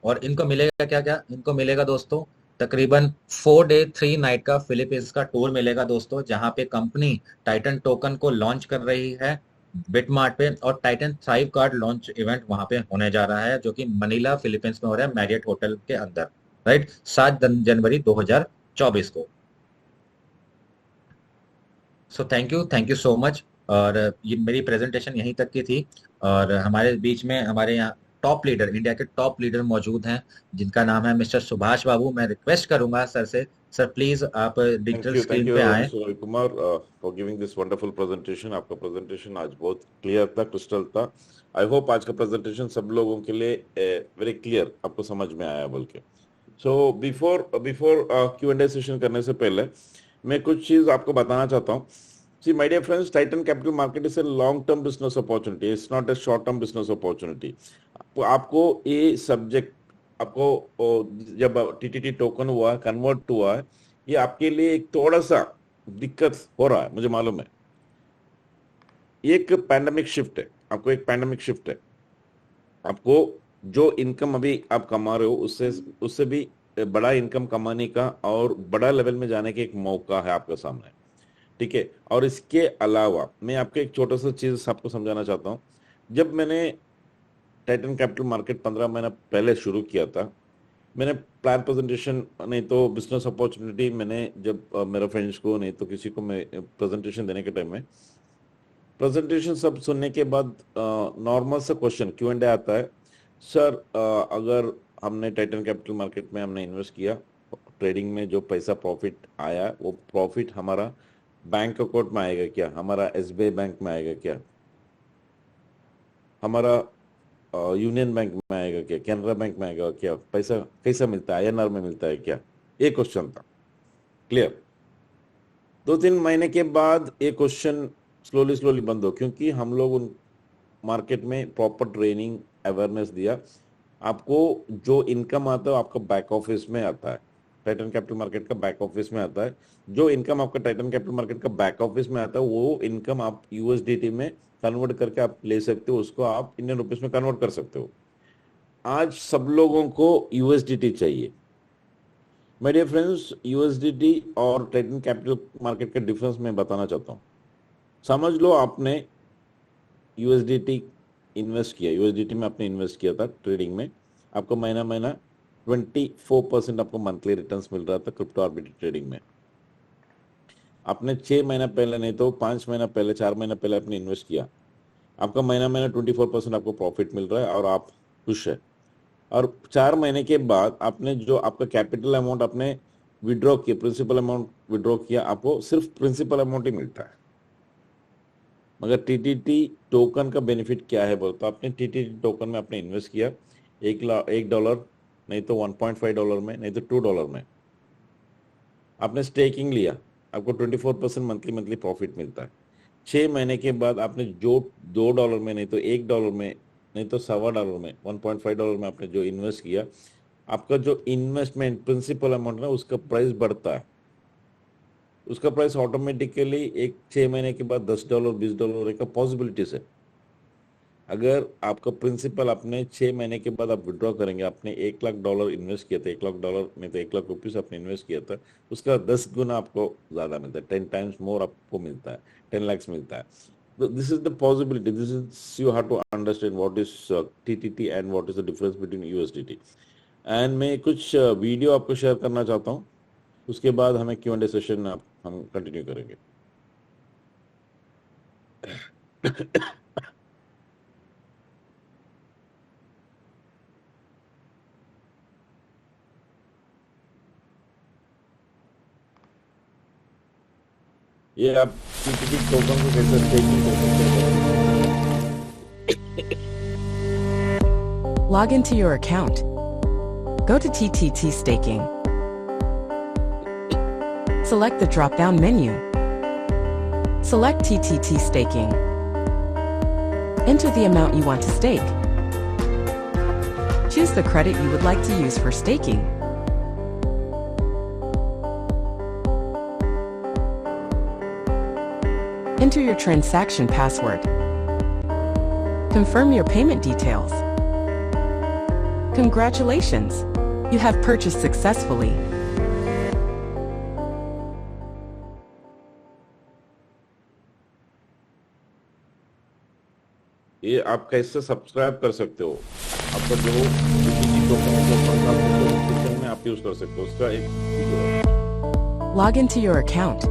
और इनको मिलेगा क्या क्या, इनको मिलेगा दोस्तों तकरीबन 4 डे 3 नाइट का फिलीपींस का टूर मिलेगा दोस्तों, जहां पे कंपनी टाइटन टोकन को लॉन्च कर रही है बिटमार्ट पे, और Titan thrive card launch event वहां पे होने जा रहा है, जो कि मनीला फिलीपींस में हो रहा है, मैरियट होटल के अंदर, राइट, 7 जनवरी 2024 को। So thank you so much. और ये मेरी प्रेजेंटेशन यहीं तक की थी, और हमारे बीच में हमारे यहाँ टॉप लीडर, इंडिया के टॉप लीडर मौजूद हैं, जिनका नाम है मिस्टर सुभाष बाबू। मैं रिक्वेस्ट करूंगा सर से, सर प्लीज आप डिजिटल थैंक स्क्रीन यू पे आए। Mister Ravi Kumar for giving this wonderful presentation. आपका प्रेजेंटेशन आज बहुत क्लियर था, क्रिस्टल था। आई होप आज का प्रेजेंटेशन सब लोगों के लिए वेरी क्लियर आपको समझ में आया बोल के। So before before Q&A session करने से पहले मैं कुछ चीज आपको बताना चाहता हूँ। See, my dear friends, Titan Capital Market is a long-term business opportunity. It's not a short-term business opportunity. आपको ये सब्जेक्ट आपको जब टीटीटी टोकन हुआ, कन्वर्ट हुआ है, ये आपके लिए एक थोड़ा सा दिक्कत हो रहा है, मुझे मालूम है। एक पैंडेमिक शिफ्ट है, आपको एक पैंडेमिक शिफ्ट है। आपको जो इनकम अभी आप कमा रहे हो उससे भी बड़ा इनकम कमाने का और बड़ा लेवल में जाने का एक मौका है आपके सामने, ठीक है। और इसके अलावा मैं आपको एक छोटा सा चीज आपको समझाना चाहता हूँ। जब मैंने टाइटन कैपिटल मार्केट 15 महीना पहले शुरू किया था, मैंने प्लान प्रेजेंटेशन नहीं तो बिजनेस अपॉर्चुनिटी, मैंने जब मेरे फ्रेंड्स को नहीं तो किसी को मैं प्रेजेंटेशन देने के टाइम में प्रेजेंटेशन सब सुनने के बाद नॉर्मल सा क्वेश्चन Q&A आता है, सर अगर हमने टाइटन कैपिटल मार्केट में हमने इन्वेस्ट किया, ट्रेडिंग में जो पैसा प्रॉफिट आया वो प्रॉफिट हमारा बैंक अकाउंट में आएगा क्या, हमारा SBI बैंक में आएगा क्या, हमारा यूनियन बैंक में आएगा क्या, कैनरा बैंक में आएगा क्या, पैसा कैसा मिलता है, INR में मिलता है क्या? ये क्वेश्चन था। क्लियर? 2-3 महीने के बाद ये क्वेश्चन स्लोली बंद हो, क्योंकि हम लोग उन मार्केट में प्रॉपर ट्रेनिंग अवेयरनेस दिया। आपको जो इनकम आता है आपका बैक ऑफिस में आता है, टाइटन कैपिटल मार्केट का बैक ऑफिस में आता है। जो इनकम आपका टाइटन कैपिटल मार्केट का बैक ऑफिस में आता है वो इनकम आप USDT में कन्वर्ट करके आप ले सकते हो, उसको आप इंडियन रुपीस में कन्वर्ट कर सकते हो। आज सब लोगों को USDT चाहिए। माय डियर फ्रेंड्स, USDT और टाइटन कैपिटल मार्केट का डिफरेंस मैं बताना चाहता हूँ। समझ लो आपने USDT इन्वेस्ट किया, USDT में आपने इन्वेस्ट किया था ट्रेडिंग में, आपको महीना 24% आपको मंथली रिटर्न्स मिल रहा था क्रिप्टो आर्बिट्रेज ट्रेडिंग में। आपने 6 महीना पहले नहीं तो 5 महीना पहले, 4 महीना पहले आपने इन्वेस्ट किया, आपका महीना 24% आपको प्रॉफिट मिल रहा है और आप खुश है। और 4 महीने के बाद आपने जो आपका कैपिटल अमाउंट आपने विड्रॉ किया, प्रिंसिपल अमाउंट विड्रॉ किया, आपको सिर्फ प्रिंसिपल अमाउंट ही मिलता है। मगर TTT टोकन का बेनिफिट क्या है बोलते, आपने TTT टोकन में आपने इन्वेस्ट किया $1 नहीं तो $1.5 में, नहीं तो $2 में आपने स्टेकिंग लिया, आपको 24% मंथली प्रॉफिट मिलता है। 6 महीने के बाद आपने जो $2 में, नहीं तो $1 में, नहीं तो $1.25 में, $1.5 में आपने जो इन्वेस्ट किया, आपका जो इन्वेस्टमेंट प्रिंसिपल अमाउंट है उसका प्राइस बढ़ता है। उसका प्राइस ऑटोमेटिकली एक 6 महीने के बाद $10 $20 का पॉसिबिलिटीज है। अगर आपका प्रिंसिपल आपने 6 महीने के बाद आप विड्रॉ करेंगे, आपने $1 लाख इन्वेस्ट किया था, $1 लाख नहीं तो $1 लाख रुपीस आपने इन्वेस्ट किया था, उसका 10 गुना आपको ज़्यादा मिलता है, 10 टाइम्स मोर आपको मिलता है, 10 लाख मिलता है। So this is the possibility. This is, you have to understand what is TTT and what is the difference between USDT. And मैं कुछ वीडियो आपको शेयर करना चाहता हूँ, उसके बाद हमें Q&A सेशन हम कंटिन्यू करेंगे। ये आप TTT टोकन को कैसे स्टेकिंग कर सकते हैं। Log into your account. Go to TTT Staking. Select the drop-down menu. Select TTT Staking. Enter the amount you want to stake. Choose the credit you would like to use for staking. Enter your transaction password. Confirm your payment details. Congratulations! You have purchased successfully. ये आप कैसे subscribe कर सकते हो, आपका जो TTT token में आप यूज कर सकते हो, उसका एक वीडियो है। Log into your account.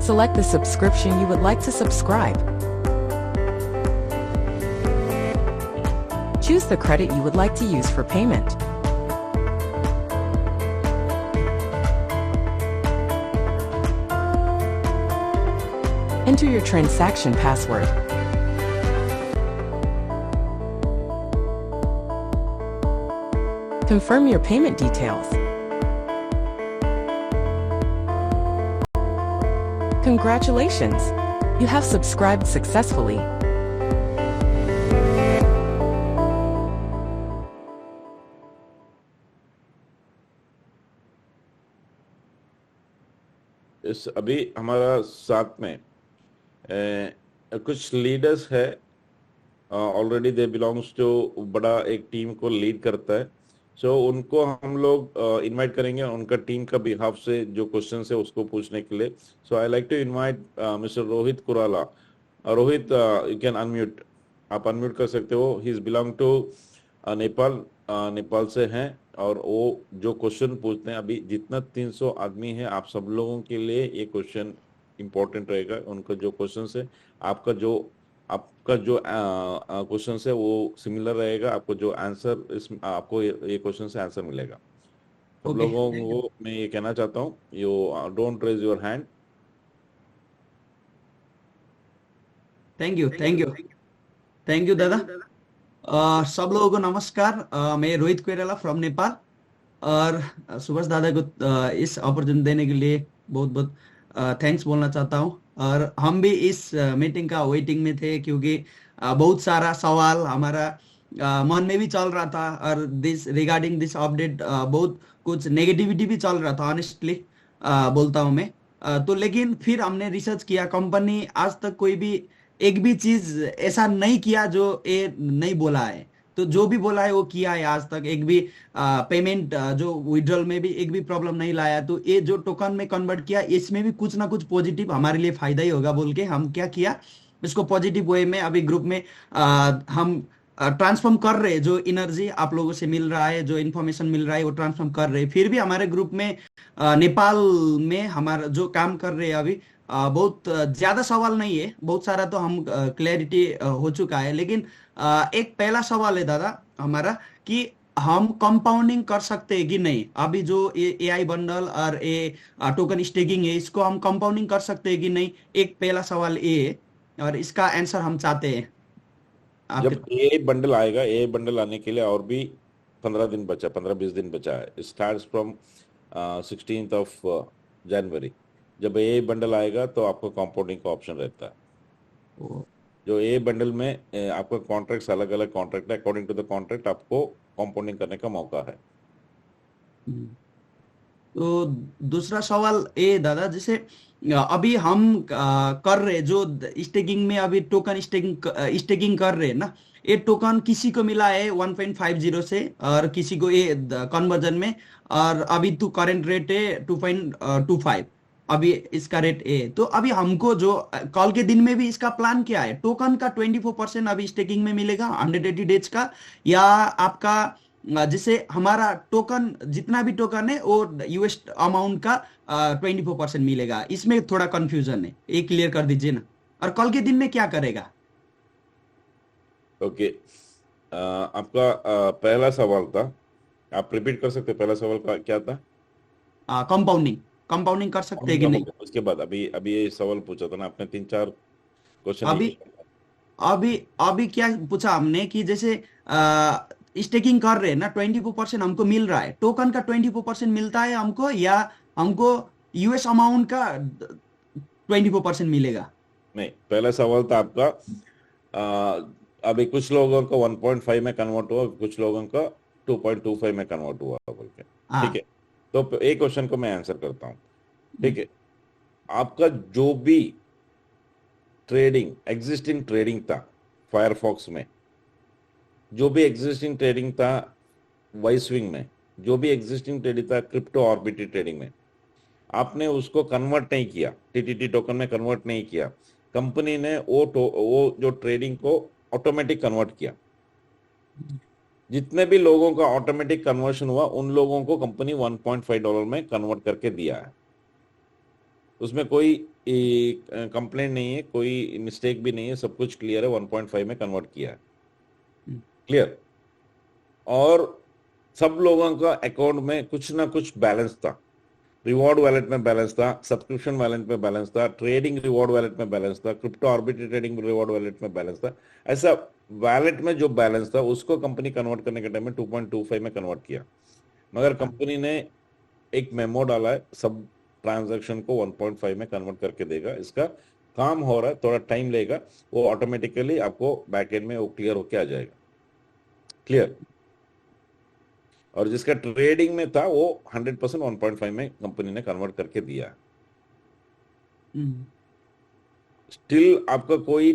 Select the subscription you would like to subscribe. Choose the credit you would like to use for payment. Enter your transaction password. Confirm your payment details. Congratulations! You have subscribed successfully. इस अभी हमारा साथ में कुछ leaders है, already they belongs to बड़ा एक team को लीड करता है। सो उनको हम लोग इनवाइट करेंगे, उनका टीम का बिहाफ से जो क्वेश्चन है उसको पूछने के लिए। So I like to invite mister Rohit Kurala. Rohit, you can unmute, आप अनम्यूट कर सकते हो। He is belong to Nepal, Nepal से हैं, और वो जो क्वेश्चन पूछते हैं, अभी जितना 300 आदमी है आप सब लोगों के लिए ये क्वेश्चन इंपॉर्टेंट रहेगा। उनका जो क्वेश्चन है, आपका जो क्वेश्चन है वो सिमिलर रहेगा। आपको जो आंसर आपको ये क्वेश्चन से आंसर मिलेगा। सब ओके, लोगों को मैं ये कहना चाहता हूँ, you don't raise your hand. Thank you, thank you, thank you दादा। सब लोगों को नमस्कार। मैं रोहित कोइराला फ्रॉम नेपाल, और सुभाष दादा को इस अपॉर्चुनिटी देने के लिए बहुत बहुत थैंक्स बोलना चाहता हूँ। और हम भी इस मीटिंग का वेटिंग में थे, क्योंकि बहुत सारा सवाल हमारा मन में भी चल रहा था, और दिस रिगार्डिंग दिस अपडेट बहुत कुछ नेगेटिविटी भी चल रहा था, ऑनेस्टली बोलता हूँ मैं। तो लेकिन फिर हमने रिसर्च किया, कंपनी आज तक कोई भी एक भी चीज ऐसा नहीं किया जो ये नहीं बोला है। तो जो भी बोला है वो किया है आज तक। एक भी पेमेंट जो विड्रॉल में भी एक भी प्रॉब्लम नहीं लाया। तो ये जो टोकन में कन्वर्ट किया, इसमें भी कुछ ना कुछ पॉजिटिव हमारे लिए फायदा ही होगा बोल के हम क्या किया, इसको पॉजिटिव वे में अभी ग्रुप में हम ट्रांसफॉर्म कर रहे हैं। जो एनर्जी आप लोगों से मिल रहा है, जो इन्फॉर्मेशन मिल रहा है, वो ट्रांसफॉर्म कर रहे हैं। फिर भी हमारे ग्रुप में नेपाल में हमारा जो काम कर रहे हैं अभी, बहुत ज्यादा सवाल नहीं है, बहुत सारा तो हम क्लैरिटी हो चुका है। लेकिन एक पहला सवाल है दादा हमारा, कि हम कंपाउंडिंग कर सकते हैं कि नहीं। अभी जो एआई बंडल और ए टोकन स्टेकिंग है, इसको हम कंपाउंडिंग कर सकते हैं कि नहीं। एक पहला सवाल ये है, और इसका आंसर हम चाहते हैं आपके। जब ए बंडल आएगा, ए बंडल आने के लिए और भी 15 दिन बचा, 15-20 दिन बचा है। Starts from 16th of January. जब ए बंडल आएगा तो आपको कंपाउंडिंग का ऑप्शन रहता है। जो ए बंडल में आपका कॉन्ट्रैक्ट्स अलग अलग कॉन्ट्रैक्ट है, अकॉर्डिंग टू द कॉन्ट्रैक्ट आपको कंपाउंडिंग करने का मौका है। तो दूसरा सवाल ये दादा, जैसे अभी हम कर रहे जो स्टेकिंग में, अभी टोकन स्टेकिंग कर रहे हैं ना, ये टोकन किसी को मिला है 1.50 से, और किसी को ये कन्वर्जन में, और अभी तो करंट रेट है 2.25, अभी इसका रेट है। तो अभी हमको जो कल के दिन में भी इसका प्लान क्या है, टोकन का 24% अभी स्टेकिंग में मिलेगा 180 डेज का, या आपका जैसे हमारा टोकन जितना भी टोकन है वो यूएस अमाउंट का 24% मिलेगा। इसमें थोड़ा कंफ्यूजन है, ये क्लियर कर दीजिए ना। और कल के दिन में क्या करेगा? ओके, आपका पहला सवाल था, आप रिपीट कर सकते, पहला सवाल का क्या था? कंपाउंडिंग कर सकते हैं कि नहीं। उसके बाद अभी अभी ये सवाल पूछा था ना आपने, 3-4 क्वेश्चन। अभी क्या पूछा हमने, कि जैसे स्टेकिंग कर रहे हैं ना, 24% हमको मिल रहा है, टोकन का 24% मिलता है हमको, या हमको यूएस अमाउंट का 24% मिलेगा? नहीं, पहला सवाल था आपका अभी कुछ लोगों का 1.5 में कन्वर्ट हुआ, कुछ लोगों का 2.25 में कन्वर्ट हुआ बोल के। ठीक है, तो एक क्वेश्चन को मैं आंसर करता हूं। ठीक है, आपका जो भी ट्रेडिंग, एग्जिस्टिंग ट्रेडिंग था फायरफॉक्स में, जो भी एग्जिस्टिंग ट्रेडिंग था वाइस्विंग में, जो भी एग्जिस्टिंग ट्रेडिंग था क्रिप्टो ऑर्बिट ट्रेडिंग में, आपने उसको कन्वर्ट नहीं किया, टीटीटी टोकन में कन्वर्ट नहीं किया। कंपनी ने वो जो ट्रेडिंग को ऑटोमेटिक कन्वर्ट किया। जितने भी लोगों का ऑटोमेटिक कन्वर्शन हुआ, उन लोगों को कंपनी $1.5 में कन्वर्ट करके दिया है। उसमें कोई कंप्लेंट नहीं है, कोई मिस्टेक भी नहीं है, सब कुछ क्लियर है। 1.5 में कन्वर्ट किया है, क्लियर। और सब लोगों का अकाउंट में कुछ ना कुछ बैलेंस था। रिवॉर्ड वैलेट में बैलेंस था, सब्सक्रिप्शन वैलेट में बैलेंस था, ट्रेडिंग रिवॉर्ड वैलेट में बैलेंस था, crypto arbitrage trading reward wallet में बैलेंस था। ऐसा वैलेट में जो बैलेंस था उसको कंपनी कन्वर्ट करने के टाइम में 2.25 में कन्वर्ट किया। मगर कंपनी ने एक मेमो डाला है, सब ट्रांजैक्शन को 1.5 में कन्वर्ट करके देगा। इसका काम हो रहा है, थोड़ा टाइम लेगा, वो ऑटोमेटिकली आपको बैकएंड में वो क्लियर होके आ जाएगा, क्लियर। और जिसका ट्रेडिंग में था वो 100% 1.5 में कंपनी ने कन्वर्ट करके दिया है। हम्म, स्टिल आपका कोई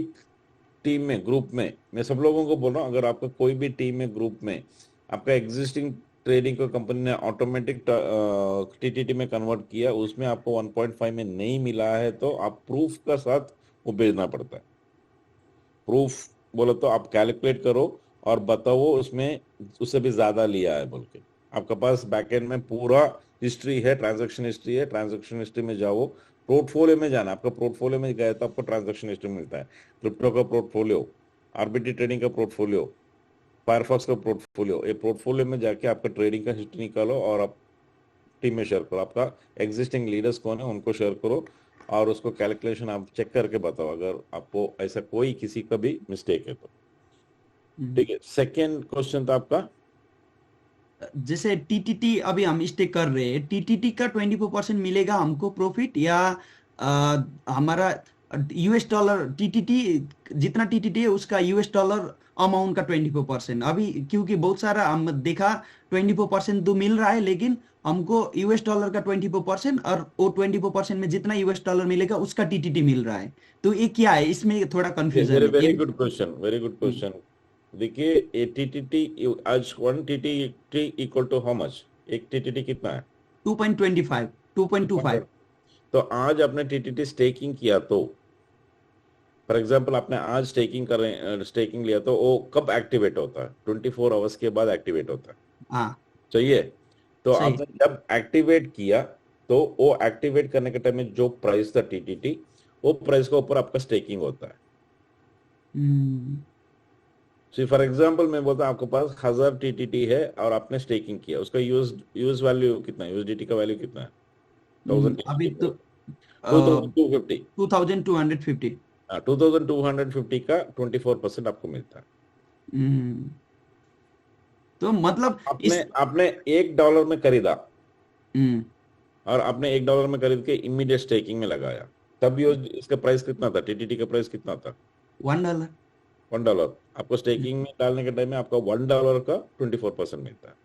टीम में, ग्रुप में, मैं सब लोगों को बोल रहा हूँ, अगर आपका कोई भी टीम में, ग्रुप में आपका एग्जिस्टिंग ट्रेडिंग को कंपनी ने ऑटोमेटिक टीटीटी में कन्वर्ट किया, उसमें आपको 1.5 में नहीं मिला है, तो आप प्रूफ का साथ वो भेजना पड़ता है। प्रूफ बोलो तो आप कैलकुलेट करो और बताओ उसमें उससे भी ज्यादा लिया है बोल के। आपके पास बैकएंड में पूरा हिस्ट्री है, ट्रांजैक्शन हिस्ट्री है, ट्रांजैक्शन हिस्ट्री में जाओ, पोर्टफोलियो में जाना, आपका पोर्टफोलियो में गए तो आपको ट्रांजैक्शन हिस्ट्री मिलता है, क्रिप्टो का पोर्टफोलियो, आरबीटी ट्रेडिंग का पोर्टफोलियो, फायरफॉक्स का पोर्टफोलियो, ये पोर्टफोलियो में जाके आपका ट्रेडिंग का हिस्ट्री निकालो और आप टीम में शेयर करो, आपका एग्जिस्टिंग लीडर्स कौन है उनको शेयर करो और उसको कैलकुलेशन आप चेक करके बताओ अगर आपको ऐसा कोई किसी का भी मिस्टेक है तो। ठीक है, सेकेंड क्वेश्चन था आपका। जैसे टीटीटी अभी हम स्टेक कर रहे हैं, टीटीटी का 24% मिलेगा हमको प्रॉफिट, या हमारा यूएस डॉलर टीटीटी, जितना टीटीटी है उसका यूएस डॉलर अमाउंट का 24%? अभी क्योंकि बहुत सारा हम देखा 24% तो मिल रहा है, लेकिन हमको यूएस डॉलर का 24% और वो 24% में जितना यूएस डॉलर मिलेगा उसका टीटीटी मिल रहा है। तो ये क्या है, इसमें थोड़ा कंफ्यूजन वेरी है वेरी ये। Good question, very good question. देखिए ए टीटीटी, आज 1 TTT equal to how much, एक टीटीटी कितना है? 2.25, 2.25। तो आज आपने टीटीटी स्टेकिंग किया तो, फॉर एग्जांपल आपने आज स्टेकिंग कर रहे, स्टेकिंग लिया तो वो कब एक्टिवेट होता है? 24 आवर्स के बाद एक्टिवेट होता है, हाँ चाहिए। तो सही। आपने जब एक्टिवेट किया तो वो एक्टिवेट करने के टाइम में जो प्राइस था टीटीटी, वो प्राइस के ऊपर आपका स्टेकिंग होता है। हम्म, सी फॉर एग्जांपल मैं बोलता हूँ आपके पास 1000 टीटीटी है और आपने स्टेकिंग किया, उसका यूएस यूएस वैल्यू कितना है, यूएसडीटी का वैल्यू कितना है? 1000 अभी टीटीटी तो का 2250। 2250। 2250 का 24% आपको मिलता है। हम्म, तो मतलब आपने इस आपने $1 में खरीदा हम्म, और आपने $1 में खरीद के इमीडिएट स्टेकिंग में लगाया, तब ये इसका प्राइस कितना था, टीटीटी का प्राइस कितना था? $1। $1। आपको स्टेकिंग में डालने के टाइम में आपका $1 का 24% मिलता है।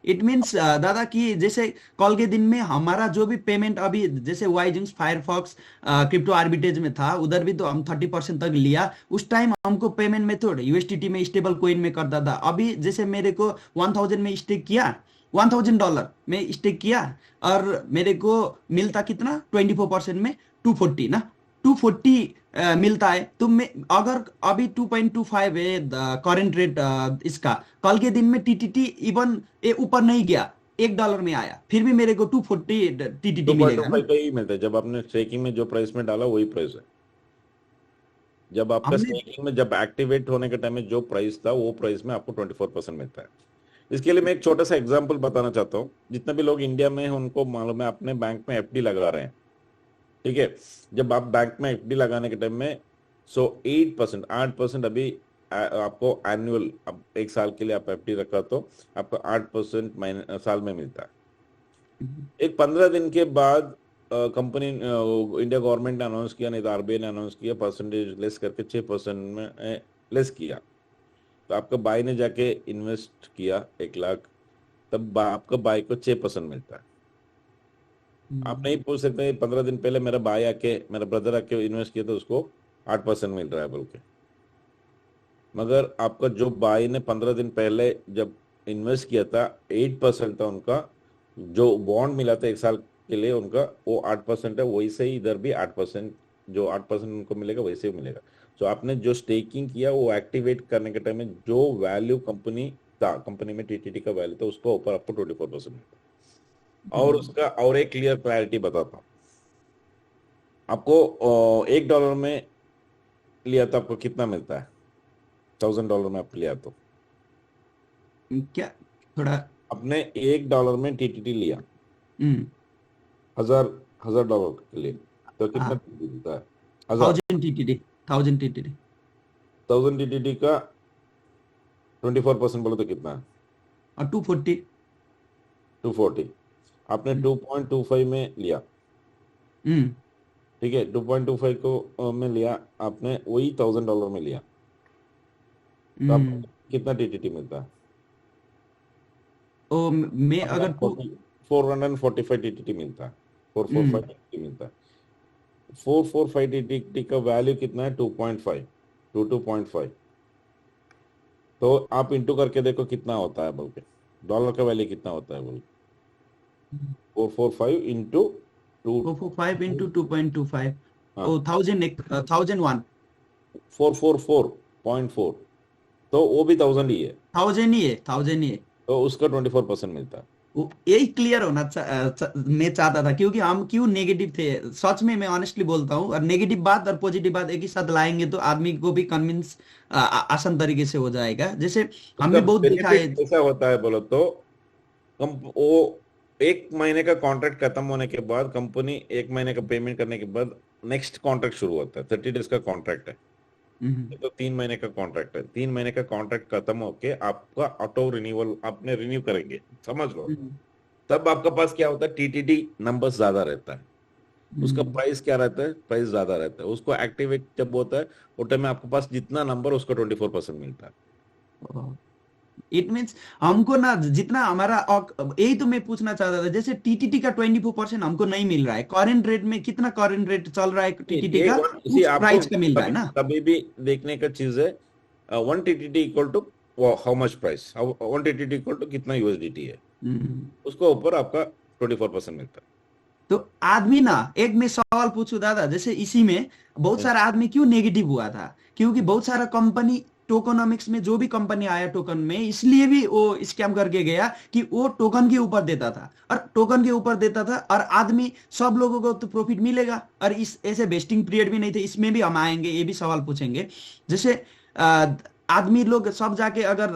इट मीन्स दादा कि जैसे कल के दिन में हमारा जो भी पेमेंट, अभी जैसे वाइजिंग्स फायरफॉक्स क्रिप्टो आर्बिट्रेज में था, उधर भी तो हम 30% तक लिया। उस टाइम हमको पेमेंट मेथड यूएसटीटी में, स्टेबल कोइन में करता था। अभी जैसे मेरे को 1000 में स्टेक किया, $1000 में स्टेक किया, और मेरे को मिलता कितना 24% में? 240 ना, 240 मिलता है। तो मैं अगर अभी 2.25 है करंट रेट इसका, कल के दिन में टीटीटी इवन ये ऊपर नहीं गया, $1 में आया, फिर भी मेरे को 240 टीटीटी मिलेगा ना। 2.25 का ही मिलता है, जब आपने स्टेकिंग में जो प्राइस में डाला वही प्राइस है। जब आपका हमने स्टेकिंग में जब एक्टिवेट होने के टाइम में जो प्राइस था वो प्राइस में आपको 24% मिलता है। इसके लिए मैं एक छोटा सा एग्जांपल बताना चाहता हूँ। जितने भी लोग इंडिया में हैं उनको मालूम है, अपने बैंक में एफडी लगा रहे हैं, ठीक है। जब आप बैंक में एफडी लगाने के टाइम में 8%, 8% अभी आपको एनुअल, अब एक साल के लिए आप एफडी रखा तो आपको 8% साल में मिलता है। एक 15 दिन के बाद कंपनी, इंडिया गवर्नमेंट ने अनाउंस किया, नहीं तो आरबीआई ने अनाउंस किया, परसेंटेज लेस करके 6% में लेस किया। तो आपका बाई ने जाके इन्वेस्ट किया 1 लाख, तब आपका बाई को 6% मिलता है। आप नहीं पूछ सकते 15 दिन पहले मेरा भाई आके, मेरा ब्रदर आके इन्वेस्ट किया तो उसको 8% मिल रहा है बोल के। मगर आपका जो भाई ने 15 दिन पहले जब इन्वेस्ट किया था 8% था उनका, जो बॉन्ड मिला था 1 साल के लिए उनका, वो 8% है। वैसे ही इधर भी 8%, जो 8% उनको मिलेगा वैसे ही मिलेगा। तो आपने जो स्टेकिंग किया वो एक्टिवेट करने के टाइम में जो वैल्यू कंपनी था, कंपनी में टीटीटी का वैल्यू था, उसको ऊपर आपको 24% मिलता है। और उसका और एक क्लियर क्लैरिटी बताता हूँ आपको। $1 में लिया तो आपको कितना मिलता है? $1000 में आप लिया तो, क्या थोड़ा अपने $1 में टीटीटी लिया, हम्म, हजार $1000 के लिए, तो कितना हाँ, टीटीटी मिलता है? 1000। 1000 टीटीडी। 1000 टीटीटी का 24% बोलो तो कितना है? और 240। 240। आपने 2.25 में लिया, हम्म, ठीक है। 2.25 को में लिया आपने, वही $1000 में लिया, तो आपको कितना टीटीटी मिलता है? ओ मैं अगर 445 टीटीटी मिलता है। 445 मिलता है। 445 टी का वैल्यू कितना है? 2.5 टू 2.5। तो आप इंटू करके देखो कितना होता है बोल के, डॉलर का वैल्यू कितना होता है बोल के। 445 इंटू 2, 445 into 2.25 हाँ, oh 1001 444.4, तो वो भी 1000 ही है, 1000 ही है। तो उसका 24% मिलता है। यही क्लियर होना मैं चाहता था, क्योंकि हम क्यों नेगेटिव थे। सच में मैं ऑनेस्टली बोलता हूँ, और नेगेटिव बात और पॉजिटिव बात एक ही साथ लाएंगे तो आदमी को भी कन्विंस आसान तरीके से हो जाएगा। जैसे हम उसका भी बहुत देखा है। बेनिफिट कैसा होता है बोलो तो, वो 1 महीने का कॉन्ट्रैक्ट खत्म होने के बाद कंपनी 1 महीने का पेमेंट करने के बाद नेक्स्ट कॉन्ट्रैक्ट शुरू होता है। 30 डेज का कॉन्ट्रैक्ट है, हम्म, तो 3 महीने का कॉन्ट्रैक्ट है। 3 महीने का कॉन्ट्रैक्ट खत्म होके आपका ऑटो रिन्यूअल आपने रिन्यू करेंगे, समझ लो। हम्म, तब आपका पास क्या होता है? टीटीडी नंबर ज्यादा रहता है, उसका हम्म, प्राइस क्या रहता है? प्राइस ज्यादा रहता है। उसको एक्टिवेट जब होता है उस टाइम में आपके पास जितना नंबर उसका 24% मिलता है। इट मीन्स हमको ना जितना हमारा यही तो मैं पूछना चाहता था, जैसे टीटीटी का 24% हमको नहीं मिल रहा है, करंट रेट में कितना करंट रेट चल रहा है टीटीटी ये का, इसी उस आपको प्राइस का मिल रहा है कभी ना। कभी भी देखने का चीज है। 1 TTD equal to how much price, 1 TTD equal to कितना यूएसडीटी है, हम्म। उसको ऊपर आपका 24% मिलता तो आदमी ना, एक मैं सवाल पूछूं दादा, जैसे इसी में बहुत है। सारा आदमी क्यों नेगेटिव हुआ था, क्योंकि बहुत सारा कंपनी टोकनोमिक्स में जो भी कंपनी आया टोकन में, इसलिए भी वो स्कैम करके गया कि वो टोकन के ऊपर देता था, और टोकन के ऊपर देता था और आदमी सब लोगों को तो प्रॉफिट मिलेगा, और इस ऐसे वेस्टिंग पीरियड भी नहीं थे। इसमें भी हम आएंगे, ये भी सवाल पूछेंगे। जैसे आदमी लोग सब जाके अगर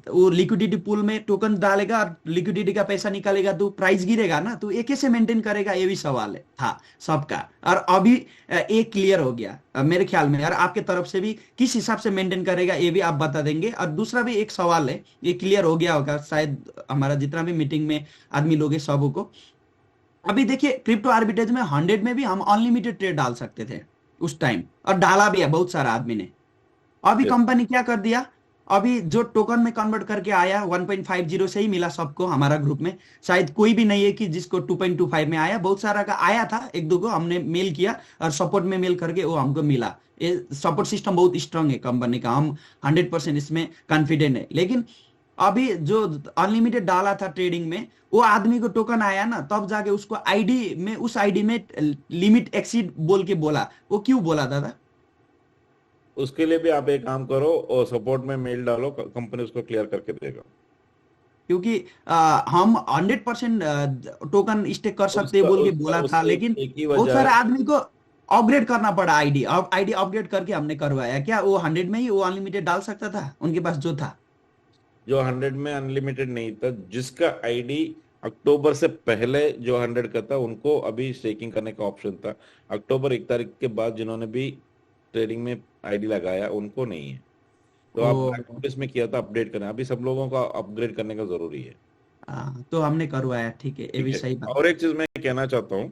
वो लिक्विडिटी पूल में टोकन डालेगा और लिक्विडिटी का पैसा निकालेगा तो प्राइस गिरेगा ना, तो ये कैसे मेंटेन करेगा, ये भी सवाल है था सबका। और अभी एक क्लियर हो गया मेरे ख्याल में, और आपके तरफ से भी किस हिसाब से मेंटेन करेगा ये भी आप बता देंगे। और दूसरा भी एक सवाल है, ये क्लियर हो गया होगा शायद हमारा जितना भी मीटिंग में आदमी लोग है सबों को। अभी देखिए क्रिप्टो आर्बिट्रेज में 100 में भी हम अनलिमिटेड ट्रेड डाल सकते थे उस टाइम, और डाला भी है बहुत सारा आदमी ने। अभी Yes. कंपनी क्या कर दिया, अभी जो टोकन में कन्वर्ट करके आया 1.50 से ही मिला सबको, हमारा ग्रुप में शायद कोई भी नहीं है कि जिसको 2.25 में आया, बहुत सारा का आया था, एक दो को हमने मेल किया और सपोर्ट में मेल करके वो हमको मिला। ये सपोर्ट सिस्टम बहुत स्ट्रांग है कंपनी का, हम 100% इसमें कॉन्फिडेंट है। लेकिन अभी जो अनलिमिटेड डाला था ट्रेडिंग में, वो आदमी को टोकन आया ना, तब जाके उसको आईडी में, उस आईडी में लिमिट एक्सीड बोल के बोला। वो क्यों बोला दादा? उसके लिए भी आप एक काम करो और सपोर्ट में मेल डालो, कंपनी उसको क्लियर करके देगा। क्योंकि हम 100% टोकन स्टेक कर सकते हैं उसका बोल के उसका बोला था, उसका लेकिन एक ही बहुत वजह सारे है। आदमी को अपग्रेड करना पड़ा आईडी। अब आईडी अपग्रेड करके हमने करवाया। क्या वो 100 में ही वो अनलिमिटेड डाल सकता था उनके पास जो था? जो 100 में अनलिमिटेड नहीं था, जिसका आईडी अक्टूबर से पहले जो 100 का था, उनको अभी स्टेकिंग करने का ऑप्शन था। अक्टूबर 1 तारीख के बाद जिन्होंने भी ट्रेडिंग में आईडी लगाया उनको नहीं है। तो ओ, आप ब्लैक नोटिस में किया था अपडेट करना, अभी सब लोगों का अपग्रेड करने का जरूरी है। तो हमने करवाया, ठीक है, ये ठीक भी है। सही बात। और एक चीज मैं कहना चाहता हूँ,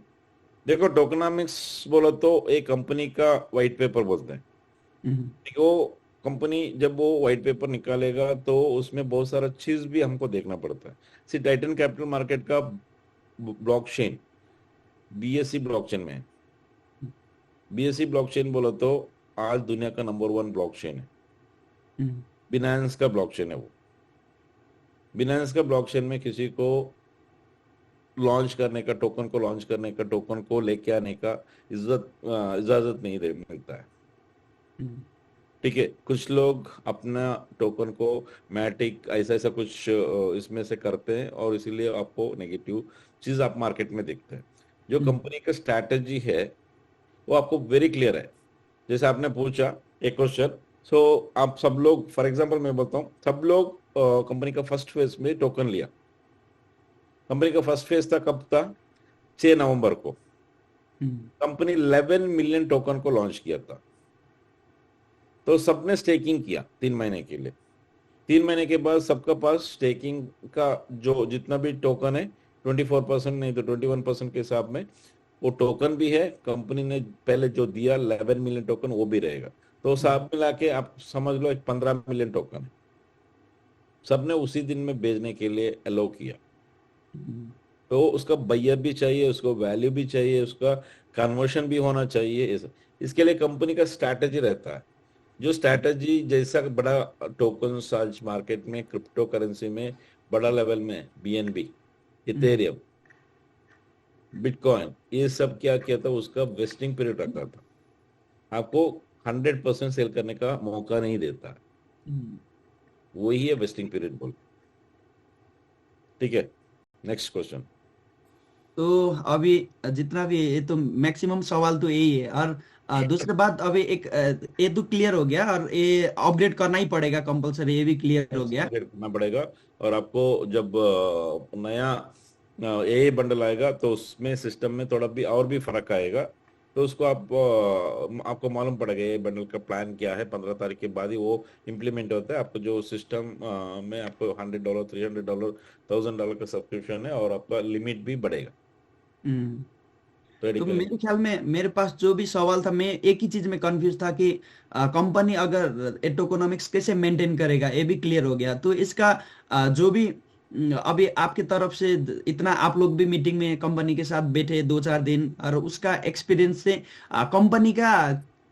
देखो टोकनामिक्स बोलो तो एक कंपनी का व्हाइट पेपर बोलते हैं। हम्म, ठीक है, वो कंपनी जब वो व्हाइट पेपर निकालेगा तो उसमें बहुत सारा चीज भी हमको देखना पड़ता है। सी टाइटन कैपिटल मार्केट का ब्लॉकचेन बीएससी ब्लॉकचेन में है। बीएससी ब्लॉकचेन बोलो तो आज दुनिया का नंबर 1 ब्लॉकचेन है। हम्म, बिनांस का ब्लॉकचेन है वो। बिनांस का ब्लॉकचेन में किसी को लॉन्च करने का, टोकन को लॉन्च करने का, टोकन को लेके आने का इजाजत नहीं दे मिलता है। हम्म, ठीक है, कुछ लोग अपना टोकन को मैटिक ऐसा ऐसा कुछ इसमें से करते हैं और इसीलिए आपको नेगेटिव चीज आप मार्केट में देखते हैं। जो कंपनी का स्ट्रैटेजी है वो आपको वेरी क्लियर है। जैसे आपने पूछा एक क्वेश्चन, सो आप सब लोग, फॉर एग्जांपल मैं बोलता हूँ, सब लोग कंपनी का फर्स्ट फेज में टोकन लिया। कंपनी का फर्स्ट फेज था कब था? 6 नवंबर को। कंपनी 11 मिलियन टोकन को लॉन्च किया था। तो सबने स्टेकिंग किया 3 महीने के लिए। 3 महीने के बाद सबका पास स्टेकिंग का जो जितना भी टोकन है 24% नहीं तो 21% के हिसाब में वो टोकन भी है। कंपनी ने पहले जो दिया 11 मिलियन टोकन वो भी रहेगा। तो सब मिला के आप समझ लो एक 15 मिलियन टोकन है। सबने उसी दिन में बेचने के लिए अलो किया। तो उसका बायर भी चाहिए, उसको वैल्यू भी चाहिए, उसका कन्वर्शन भी होना चाहिए। इसके लिए कंपनी का स्ट्रैटेजी रहता है। जो स्ट्रैटेजी जैसा बड़ा टोकन आज मार्केट में क्रिप्टो करेंसी में बड़ा लेवल में BNB, इथेरियम, बिटकॉइन, ये सब क्या किया था, उसका वेस्टिंग पीरियड रखा था। आपको 100% सेल करने का मौका नहीं देता, वही है वेस्टिंग पीरियड बोल। ठीक है, नेक्स्ट क्वेश्चन। तो अभी जितना भी ये तो मैक्सिमम सवाल तो यही है। और दूसरी बात, अभी एक ये तो क्लियर हो गया, और ये अपग्रेड करना ही पड़ेगा कंपलसरी, ये भी क्लियर हो गया। अपग्रेड करना पड़ेगा। और आपको जब नया ए बंडल आएगा तो उसमें सिस्टम में थोड़ा भी और भी फर्क आएगा, तो उसको आपको मालूम पड़ेगा ये बंडल का प्लान क्या है। 15 तारीख के बाद ही वो इम्प्लीमेंट होता है। आपको जो सिस्टम में आपको $100, $300, $1000 का सब्सक्रिप्शन है, और आपका लिमिट भी बढ़ेगा। हम्म। तो रेडी तो करेंगे। मेरे ख्याल में मेरे पास जो भी सवाल था, मैं एक ही चीज में कंफ्यूज था कि कंपनी अगर टोकोनॉमिक्स कैसे मेंटेन करेगा, ये भी क्लियर हो गया। तो इसका जो भी अभी आपके तरफ से इतना आप लोग भी मीटिंग में कंपनी के साथ बैठे 2-4 दिन, और उसका एक्सपीरियंस से कंपनी का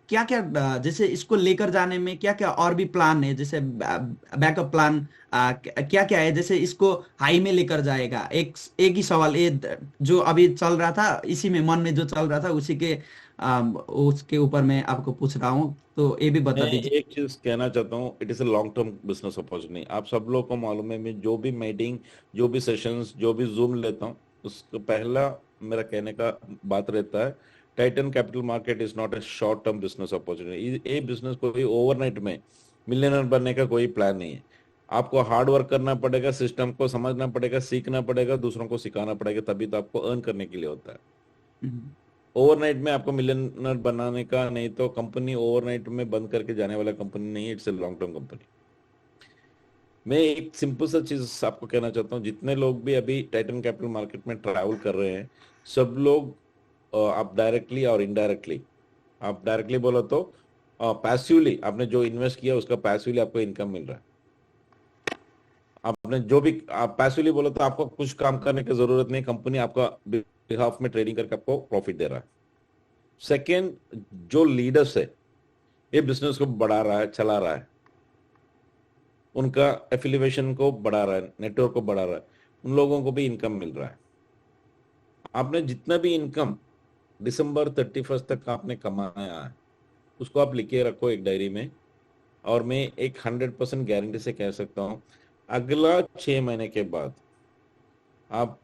क्या क्या, जैसे इसको लेकर जाने में क्या क्या और भी प्लान है, जैसे बैकअप प्लान क्या क्या है, जैसे इसको हाई में लेकर जाएगा। एक एक ही सवाल, ये जो अभी चल रहा था, इसी में मन में जो चल रहा था उसी के उसके ऊपर मैं आपको पूछ रहा हूँ, तो ये भी मैं बता दीजिए। एक चीज कहना चाहता हूँ, it is a long term business opportunity. आप सब लोग को मालूम है, मैं जो भी मीटिंग, जो भी सेशंस, जो भी जूम लेता हूँ, उसका पहला मेरा कहने का बात रहता है, Titan capital market is not a short term business opportunity. ये बिजनेस कोई ओवरनाइट में मिलियनर बनने का कोई प्लान नहीं है। आपको हार्ड वर्क करना पड़ेगा, सिस्टम को समझना पड़ेगा, सीखना पड़ेगा, दूसरों को सिखाना पड़ेगा, तभी तो आपको अर्न करने के लिए होता है। हम्म। ओवरनाइट में आपको मिलियनर बनाने का नहीं, तो कंपनी ओवरनाइट में बंद करके जाने वाला कंपनी नहीं है। It's a long term company. मैं एक सिंपल सा चीज आपको कहना चाहता हूँ, जितने लोग भी अभी टाइटन कैपिटल मार्केट में ट्रैवल कर रहे हैं, सब लोग आप डायरेक्टली और इनडायरेक्टली, आप डायरेक्टली बोलो तो पैसिवली आपने जो इन्वेस्ट किया उसका पैसिवली आपको इनकम मिल रहा है। आपने जो भी आप पैसिवली बोलो तो आपको कुछ काम करने की जरूरत नहीं, कंपनी आपका बिहाफ में ट्रेडिंग करके आपको प्रॉफिट दे रहा है। सेकेंड, जो लीडर्स है ये बिजनेस को बढ़ा रहा है, चला रहा है, उनका एफिलिएशन को बढ़ा रहा है, नेटवर्क को बढ़ा रहा है, उन लोगों को भी इनकम मिल रहा है। आपने जितना भी इनकम दिसंबर 31 तक आपने कमाया है, उसको आप लिखे रखो एक डायरी में। और मैं एक 100% गारंटी से कह सकता हूं, अगला 6 महीने के बाद आप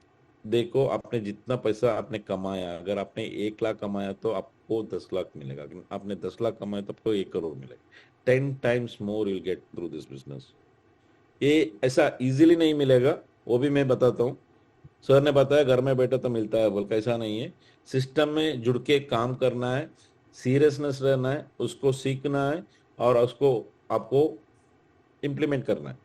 देखो, आपने जितना पैसा आपने कमाया, अगर आपने 1 लाख कमाया तो आपको 10 लाख मिलेगा। अगर आपने 10 लाख कमाया तो आपको 1 करोड़ मिलेगा। 10 times more you'll get through this business। ये ऐसा इजीली नहीं मिलेगा, वो भी मैं बताता हूँ। सर ने बताया घर में बैठा तो मिलता है, बोल कैसा नहीं है। सिस्टम में जुड़ के काम करना है, सीरियसनेस रहना है, उसको सीखना है, और उसको आपको इम्प्लीमेंट करना है,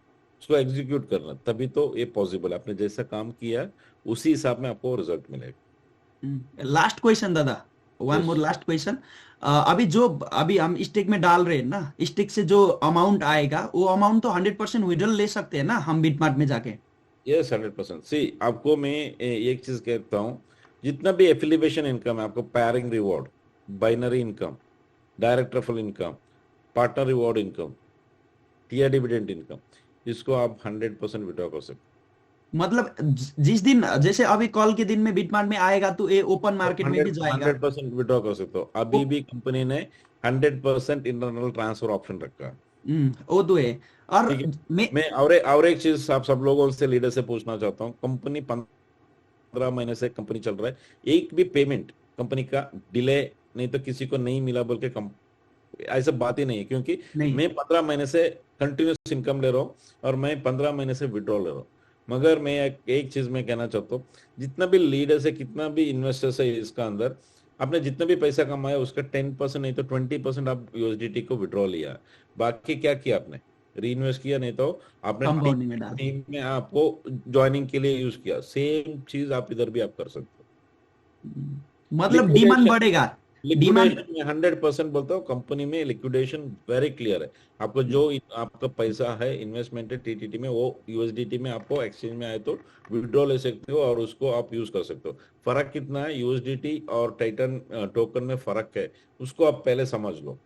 उसको एग्जीक्यूट करना है, तभी तो ये पॉसिबल है। आपने जैसा काम किया उसी हिसाब में आपको रिजल्ट मिलेगा। लास्ट क्वेश्चन दादा, one yes, more last question. अभी हम स्टिक में डाल रहे हैं ना, स्टिक से जो अमाउंट आएगा वो अमाउंट तो 100% विड्रॉल ले सकते हैं ना हम बिटमार्ट में जाके? यस, 100%। सी, आपको मैं एक चीज कहता हूँ, जितना भी एफिलिएशन इनकम है, आपको pairing reward, binary income, direct referral income, partner reward income, TR dividend income, इसको आप 100% विड्रॉ कर सकते मतलब जिस दिन, जैसे अभी कॉल के दिन में बिटमार्ट में आएगा तो ये ओपन हो। मार्केट में भी 100 जाएगा? 100% विड्रॉ कर सकते हो। अभी भी कंपनी ने 100% इंटरनल ट्रांसफर ऑप्शन रखा है। वो तो है। और ठीक है। मैं मैं और एक चीज आप सब लोगों से, लीडर से पूछना चाहता हूँ। कंपनी 15 महीने से कंपनी चल रहा है, एक भी पेमेंट कंपनी का डिले नहीं तो किसी को नहीं मिला बोल के ऐसा बात ही नहीं है, क्योंकि नहीं। मैं 15 महीने से कंटिन्यूस इनकम ले रहा हूँ, और मैं 15 महीने से विड्रॉ ले रहा हूँ। मगर मैं एक चीज मैं कहना चाहता हूँ, जितना भी लीडर्स है, कितना भी इन्वेस्टर्स है इसका अंदर, आपने जितना भी पैसा कमाया उसका 10% नहीं तो 20% आप यूएसडीटी को विड्रॉ लिया। बाकी क्या किया आपने? री इन्वेस्ट किया, नहीं तो आपने कंपाउंडिंग में डाल। टीम में आपको ज्वाइनिंग के लिए यूज किया। सेम चीज आप इधर भी आप कर सकते हो। मतलब डिमांड लिक्विडेशन, बढ़ेगा। डिमांड लिक्विडेशन में 100% बोलता हूँ, कंपनी में लिक्विडेशन वेरी क्लियर है। आपको जो आपका पैसा है इन्वेस्टमेंट है टीटीटी में, वो यूएसडीटी में आपको एक्सचेंज में आए तो विड्रॉ ले सकते हो और उसको आप यूज कर सकते हो। फर्क कितना है यूएसडीटी और टाइटन टोकन में फर्क है, उसको आप पहले समझ लो।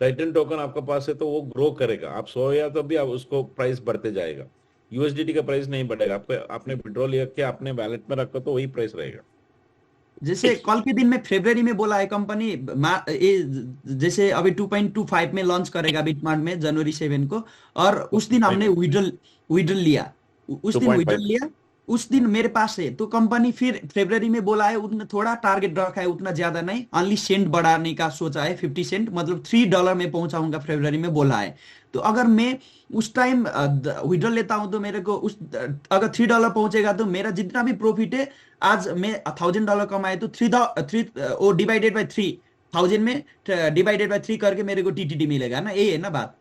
टाइटन टोकन आपके पास है तो वो ग्रो करेगा, आप सोया तो भी आप उसको प्राइस बढ़ते जाएगा। यूएसडीटी का प्राइस नहीं बढ़ेगा, आपने विड्रॉ लिया के आपने वैलेट में रखा तो वही प्राइस रहेगा। जैसे कल के दिन में फरवरी में बोला है कंपनी जैसे अभी 2.25 में लॉन्च करेगा बिटमार्ट में जनवरी 7 को, और उस दिन हमने विड्रॉल विड्रॉल लिया, उस दिन विड्रॉल 2.5 लिया, उस दिन मेरे पास है। तो कंपनी फिर फरवरी में बोला है, उन्होंने थोड़ा टारगेट रखा है, उतना ज्यादा नहीं, ओनली सेंट बढ़ाने का सोचा है, 50 सेंट, मतलब $3 में पहुंचाऊंगा फरवरी में बोला है। तो अगर मैं उस टाइम विड्रॉल लेता हूं तो मेरे को उस अगर $3 पहुंचेगा तो मेरा जितना भी प्रॉफिट है, आज मैं $1,000 कमाए तो थ्री वो डिवाइडेड बाय 3,000 में डिवाइडेड बाय 3 करके मेरे को टीटीडी मिलेगा ना, यही है ना बात?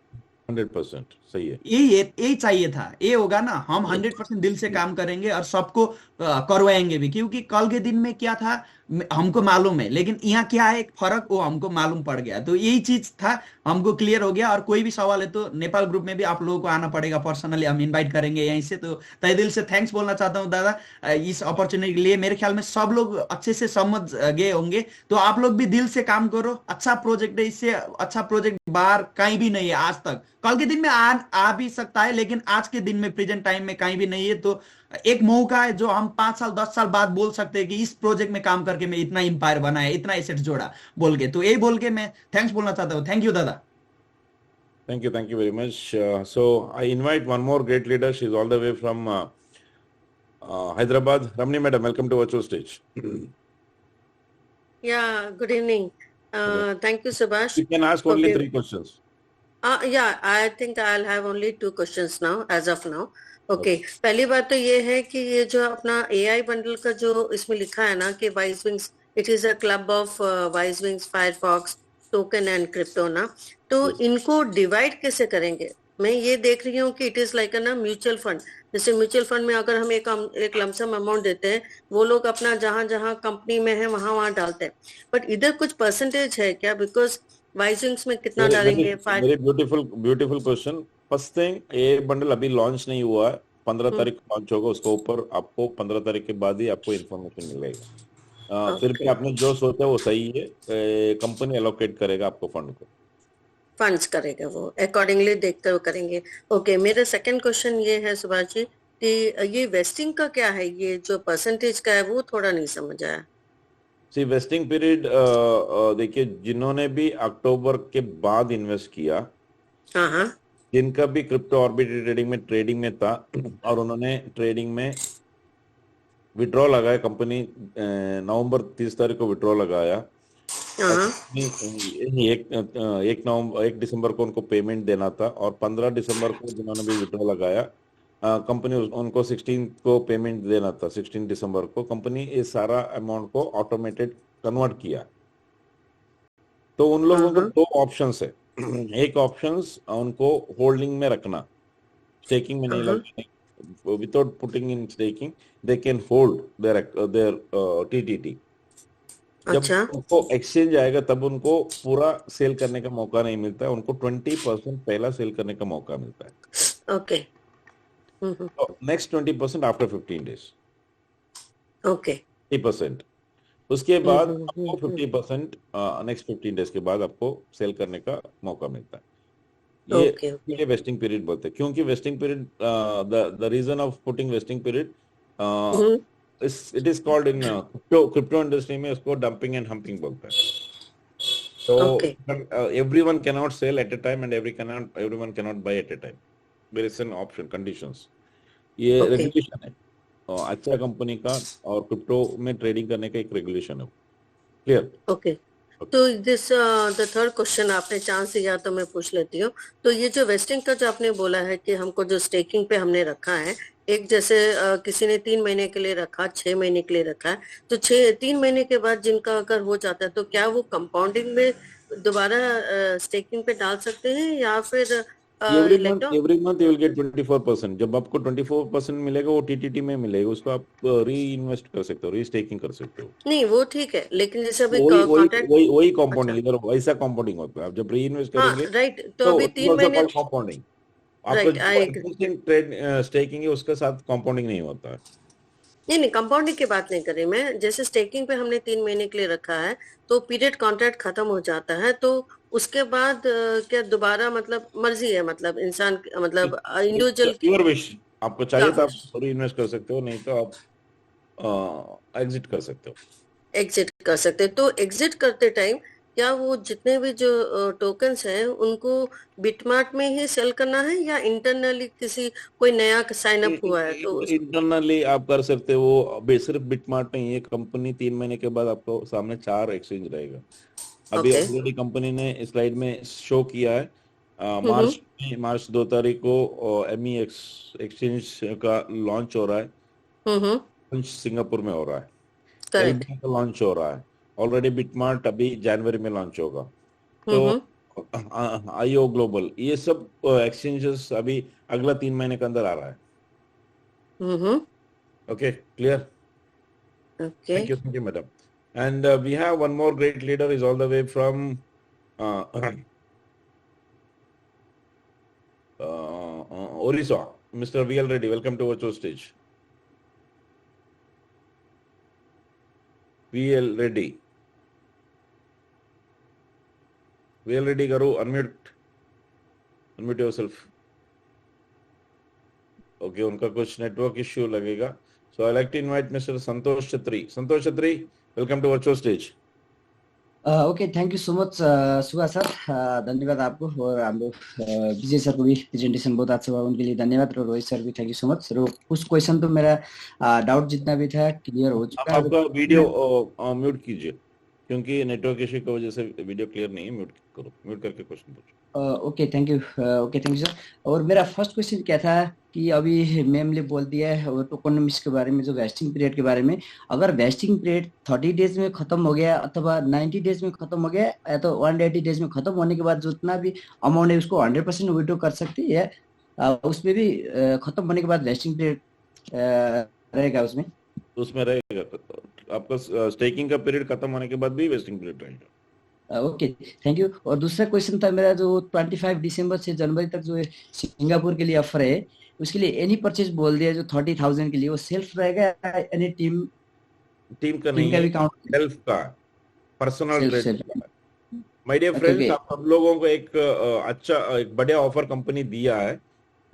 100% सही है। यही चाहिए था, ये होगा ना, हम 100% दिल से काम करेंगे और सबको करवाएंगे भी, क्योंकि कल के दिन में क्या था हमको मालूम है, लेकिन यहाँ क्या है एक फर्क वो हमको मालूम पड़ गया, तो यही चीज था, हमको क्लियर हो गया। और कोई भी सवाल है तो नेपाल ग्रुप में भी आप लोगों को आना पड़ेगा, पर्सनली हम इनवाइट करेंगे यहीं से। तो तहे दिल से थैंक्स बोलना चाहता हूँ दादा इस अपॉर्चुनिटी के लिए। मेरे ख्याल में सब लोग अच्छे से समझ गए होंगे, तो आप लोग भी दिल से काम करो, अच्छा प्रोजेक्ट है, इससे अच्छा प्रोजेक्ट बाहर कहीं भी नहीं है आज तक। कल के दिन में आ भी सकता है, लेकिन आज के दिन में प्रेजेंट टाइम में कहीं भी नहीं है। तो एक मौका है जो हम 5 साल 10 साल बाद बोल सकते हैं कि इस प्रोजेक्ट में काम करके मैं इतना इंपायर बनाया, इतना एसेट जोड़ा बोल के। तो यही बोल के मैं थैंक्स बोलना चाहता हूँ। थैंक यू दादा। Thank you very much. So I invite one more great leader. She's all the way from Hyderabad. Ramni madam, welcome to virtual stage. Yeah, good evening. Thank you, Subhash. You can ask only 3 questions. Yeah, I think I'll have only 2 questions now, as of now. Okay. पहली बात तो ये है कि ये जो अपना AI bundle का जो इसमें लिखा है ना कि wise wings, it is a club of wise wings, Firefox, token and crypto ना, तो इनको डिवाइड कैसे करेंगे? मैं ये देख रही हूँ कि इट इज लाइक ना म्यूचुअल फंड, जैसे म्यूचुअल फंड में अगर हम एक लमसम अमाउंट देते हैं, वो लोग अपना जहां जहां कंपनी में है वहां वहां डालते हैं, बट इधर कुछ परसेंटेज है क्या? बिकॉज वाइजिंग्स में कितना डालेंगे? Very beautiful question. First thing, ये बंडल अभी लॉन्च नहीं हुआ है, 15 तारीख को लॉन्च होगा, उसके ऊपर आपको 15 तारीख के बाद ही आपको इन्फॉर्मेशन मिलेगा। फिर भी आपने जो सोचा वो सही है, कंपनी एलोकेट करेगा आपको फंड को, फंड्स करेगा, वो अकॉर्डिंगली देखते हुए करेंगे। ओके, मेरा सेकंड क्वेश्चन ये है सुभाष जी कि ये वेस्टिंग का क्या है, ये जो परसेंटेज का है वो थोड़ा नहीं समझ आया। सी वेस्टिंग पीरियड, देखिए जिन्होंने भी अक्टूबर के बाद इन्वेस्ट किया, हाँ, जिनका भी क्रिप्टो ऑर्बिट ट्रेडिंग में था और उन्होंने ट्रेडिंग में विड्रॉ लगाया, कंपनी नवंबर 30 तारीख को विड्रॉ लगाया, एक दिसंबर को उनको पेमेंट देना था, और 15 दिसंबर को जिन्होंने भी विड्रॉ लगाया, कंपनी उनको 16 को पेमेंट देना था। 16 दिसंबर को कंपनी इस सारा अमाउंट को ऑटोमेटेड कन्वर्ट किया। तो उन लोगों को 2 ऑप्शंस है। एक ऑप्शंस उनको होल्डिंग में रखना, स्टेकिंग में नहीं लगाना, without putting in staking they can hold their TTT. जब उनको एक्सचेंज आएगा तब उनको पूरा सेल करने का मौका नहीं मिलता है, उनको 20% पहला सेल करने का मौका मिलता है। Okay, next 20% after 15 days. Okay, 50%। उसके बाद आपको 50% नेक्स्ट 15 डेज के बाद आपको सेल करने का मौका मिलता है। ये वेस्टिंग पीरियड बोलते हैं, क्योंकि vesting period, the reason of putting vesting period, it is called in crypto industry में उसको डंपिंग एंड हम्पिंग बोलते हैं। So everyone cannot sell at a time and everyone cannot buy at a time. There is an option, conditions. ये regulation है, अच्छा company का और crypto में ट्रेडिंग करने का एक रेगुलेशन है। क्लियर? ओके। तो दिस द थर्ड क्वेश्चन आपने चांस दिया तो मैं पूछ लेती हूँ। तो ये जो वेस्टिंग का जो आपने बोला है कि हमको जो स्टेकिंग पे हमने रखा है, एक जैसे किसी ने 3 महीने के लिए रखा, 6 महीने के लिए रखा है, तो 3 महीने के बाद जिनका अगर हो जाता है तो क्या वो कंपाउंडिंग में दोबारा स्टेकिंग पे डाल सकते हैं, या फिर let off? every month you will get 24%. जब आपको 24% मिलेगा वो टीटीटी में मिलेगा, उसको आप री इन्वेस्ट कर सकते हो, री स्टेकिंग कर सकते हो। नहीं वो ठीक है, लेकिन जैसे अभी वही वही कॉन्ट्रैक्ट, वही वही अच्छा कंपाउंडिंग, इधर वैसा कंपाउंडिंग होता है। आप जब री इन्वेस्ट हाँ करेंगे राइट, तो तो अभी इट 3 ऑल्सो महीने, कॉल्ड कंपाउंडिंग। आपका राइट जो आई, एग्जिस्टिंग ट्रेड स्टेकिंग है उसके साथ कंपाउंडिंग नहीं होता है। नहीं नहीं कंपाउंडिंग की बात नहीं कर रही मैं, जैसे स्टेकिंग पे हमने 3 महीने के लिए रखा है तो पीरियड कॉन्ट्रैक्ट खत्म हो जाता है, तो उसके बाद क्या दोबारा, मतलब मर्जी है, मतलब इंसान मतलब इंडिविजुअल की, योर विश, आपको या चाहिए तो आप री इन्वेस्ट कर सकते हो, नहीं तो आप एग्जिट कर सकते हो। एग्जिट कर सकते हैं। तो एग्जिट करते टाइम क्या वो जितने भी जो टोकन्स हैं उनको बिटमार्ट में ही सेल करना है, या इंटरनली किसी कोई नया साइन अप हुआ है तो उसको? इंटरनली आप कर सकते हो। वो सिर्फ बिटमार्ट नहीं है, कंपनी 3 महीने के बाद आपको सामने 4 एक्सचेंज रहेगा। अभी ओके, ऑलरेडी कंपनी ने स्लाइड में शो किया है। हम्म मार्च 2 तारीख को MEX एक्सचेंज का लॉन्च हो रहा है। हम्म, लॉन्च सिंगापुर में हो रहा है। करेक्ट, एलबी का लॉन्च हो रहा है। ऑलरेडी बिटमार्ट अभी जनवरी में लॉन्च होगा। तो हम्म IO ग्लोबल, ये सब एक्सचेंजेस अभी अगला 3 महीने के अंदर आ रहा है। Hmm, okay, clear? Okay, Thank you, madam. And we have one more great leader, is all the way from Orissa, Mr. VL Reddy. Welcome to virtual stage. VL Reddy. VL Reddy garu, unmute yourself. Okay, उनका कुछ network issue लगेगा. So I like to invite Mr. Santosh Chatri. Santosh Chatri, welcome to virtual stage. Okay, thank you so much Suga sir, धन्यवाद आपको, और हाम्रो विजय sir को भी presentation बहुत अच्छा हुआ, उनके लिए धन्यवाद, और रोहित सर भी थैंक यू सो मच। और कुछ क्वेश्चन तो मेरा डाउट जितना भी था क्लियर हो चुका आप है। आपका वीडियो म्यूट कीजिए, क्योंकि नेटवर्क इश्यू की वजह से वीडियो क्लियर नहीं है। म्यूट करो, म्यूट करके क्वेश्चन पूछो। Okay, thank you. Okay, thank you sir. और मेरा फर्स्ट क्वेश्चन क्या था कि अभी मैम ने बोल दिया है टोकनोमिक्स के बारे में, जो वेस्टिंग पीरियड के बारे में। अगर वेस्टिंग पीरियड 30 डेज में खत्म हो गया अथवा 90 डेज में खत्म हो गया, या तो 180 डेज में खत्म होने के बाद जितना भी अमाउंट है उसको 100% विड्रॉ कर सकते हैं, या उसमें भी खत्म होने के बाद वेस्टिंग पीरियड रहेगा उसमें? उसमें रहेगा, आपका स्टेकिंग का पीरियड खत्म होने के बाद भी वेस्टिंग पीरियड रहेगा। Okay, thank you. और दूसरा क्वेश्चन था मेरा, जो 25 दिसंबर से जनवरी तक जो सिंगापुर के लिए ऑफर है, उसके लिए एनी परचेज बोल दिया जो 30,000 के लिए, वो सेल्फ रहेगा या एनी टीम का नहीं का है, भी काउंट? सेल्फ का, personal self trade. Self my dear okay friends, okay आप सब लोगों को एक अच्छा एक बढ़िया ऑफर कंपनी दिया है।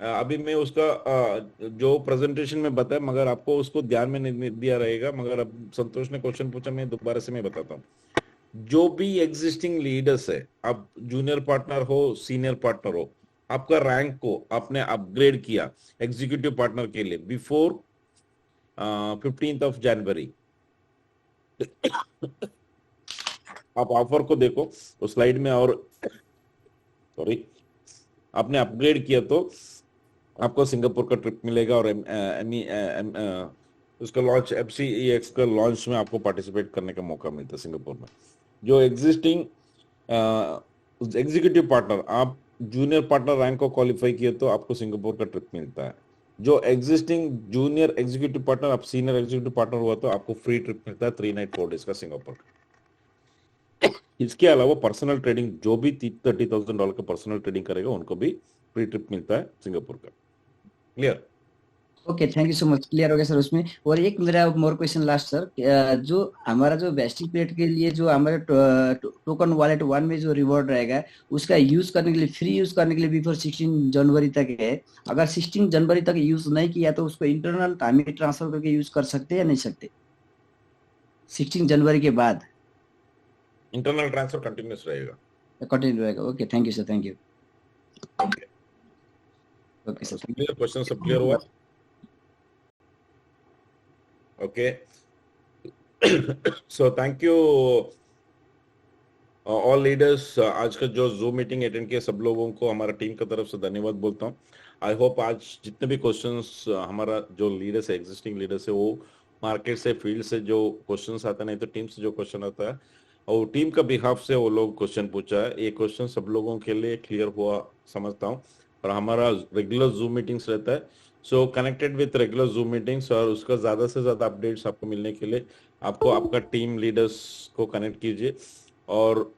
अभी मैं उसका जो प्रेजेंटेशन में बताया, मगर आपको उसको ध्यान में नहीं दिया रहेगा। मगर अब संतोष ने क्वेश्चन पूछा, मैं दोबारा से मैं बताता हूँ। जो भी एग्जिस्टिंग लीडर्स है, आप जूनियर पार्टनर हो, सीनियर पार्टनर हो, आपका रैंक को आपने अपग्रेड किया एग्जीक्यूटिव पार्टनर के लिए बिफोर 15 जनवरी, आप ऑफर को देखो उस स्लाइड में, और सॉरी आपने अपग्रेड किया तो आपको सिंगापुर का ट्रिप मिलेगा, और उसका लॉन्च FCEX का लॉन्च में आपको पार्टिसिपेट करने का मौका मिलता है सिंगापुर में। जो एग्जिस्टिंग एग्जीक्यूटिव पार्टनर, आप जूनियर पार्टनर रैंक को क्वालिफाई किए तो आपको सिंगापुर का ट्रिप मिलता है। जो एग्जिस्टिंग जूनियर एग्जीक्यूटिव पार्टनर, आप सीनियर एग्जीक्यूटिव पार्टनर हुआ तो आपको फ्री ट्रिप मिलता है 3 नाइट 4 डेज का सिंगापुर का। इसके अलावा पर्सनल ट्रेडिंग, जो भी $30,000 का पर्सनल ट्रेडिंग करेगा उनको भी फ्री ट्रिप मिलता है सिंगापुर का। Clear? Okay, thank you so much, clear हो गया सर उसमें। और एक मेरा मोर क्वेश्चन लास्ट सर, जो हमारा जो वेस्टिंग पीरियड के लिए जो हमारे टोकन वॉलेट 1 में जो रिवॉर्ड रहेगा, उसका यूज करने के लिए, फ्री यूज करने के लिए बिफोर 16 जनवरी तक है। अगर 16 जनवरी तक यूज नहीं किया तो उसको इंटरनल टाइम में ट्रांसफर करके यूज कर सकते हैं या नहीं सकते 16 जनवरी के बाद? इंटरनल ट्रांसफर कंटिन्यूस रहेगा, कंटिन्यू रहेगा। Okay, thank you sir, thank you. Okay sir, clear? Question सब क्लियर हुआ? Okay, so thank you all leaders. आज का जो जूम मीटिंग अटेंड किया सब लोगों को हमारा टीम की तरफ से धन्यवाद बोलता हूँ। आई होप आज जितने भी क्वेश्चंस हमारा जो लीडर्स है, एग्जिस्टिंग लीडर्स है, वो मार्केट से, फील्ड से जो क्वेश्चंस आता है, नहीं तो टीम से जो क्वेश्चन आता है, और टीम का बिहाफ से वो लोग क्वेश्चन पूछा है, ये क्वेश्चन सब लोगों के लिए क्लियर हुआ समझता हूँ। और हमारा रेगुलर जूम मीटिंग्स रहता है। सो connected with regular zoom meetings, और उसका ज़्यादा से ज़्यादा अपडेट्स आपको मिलने के लिए आपको आपका टीम लीडर्स को कनेक्ट कीजिए। और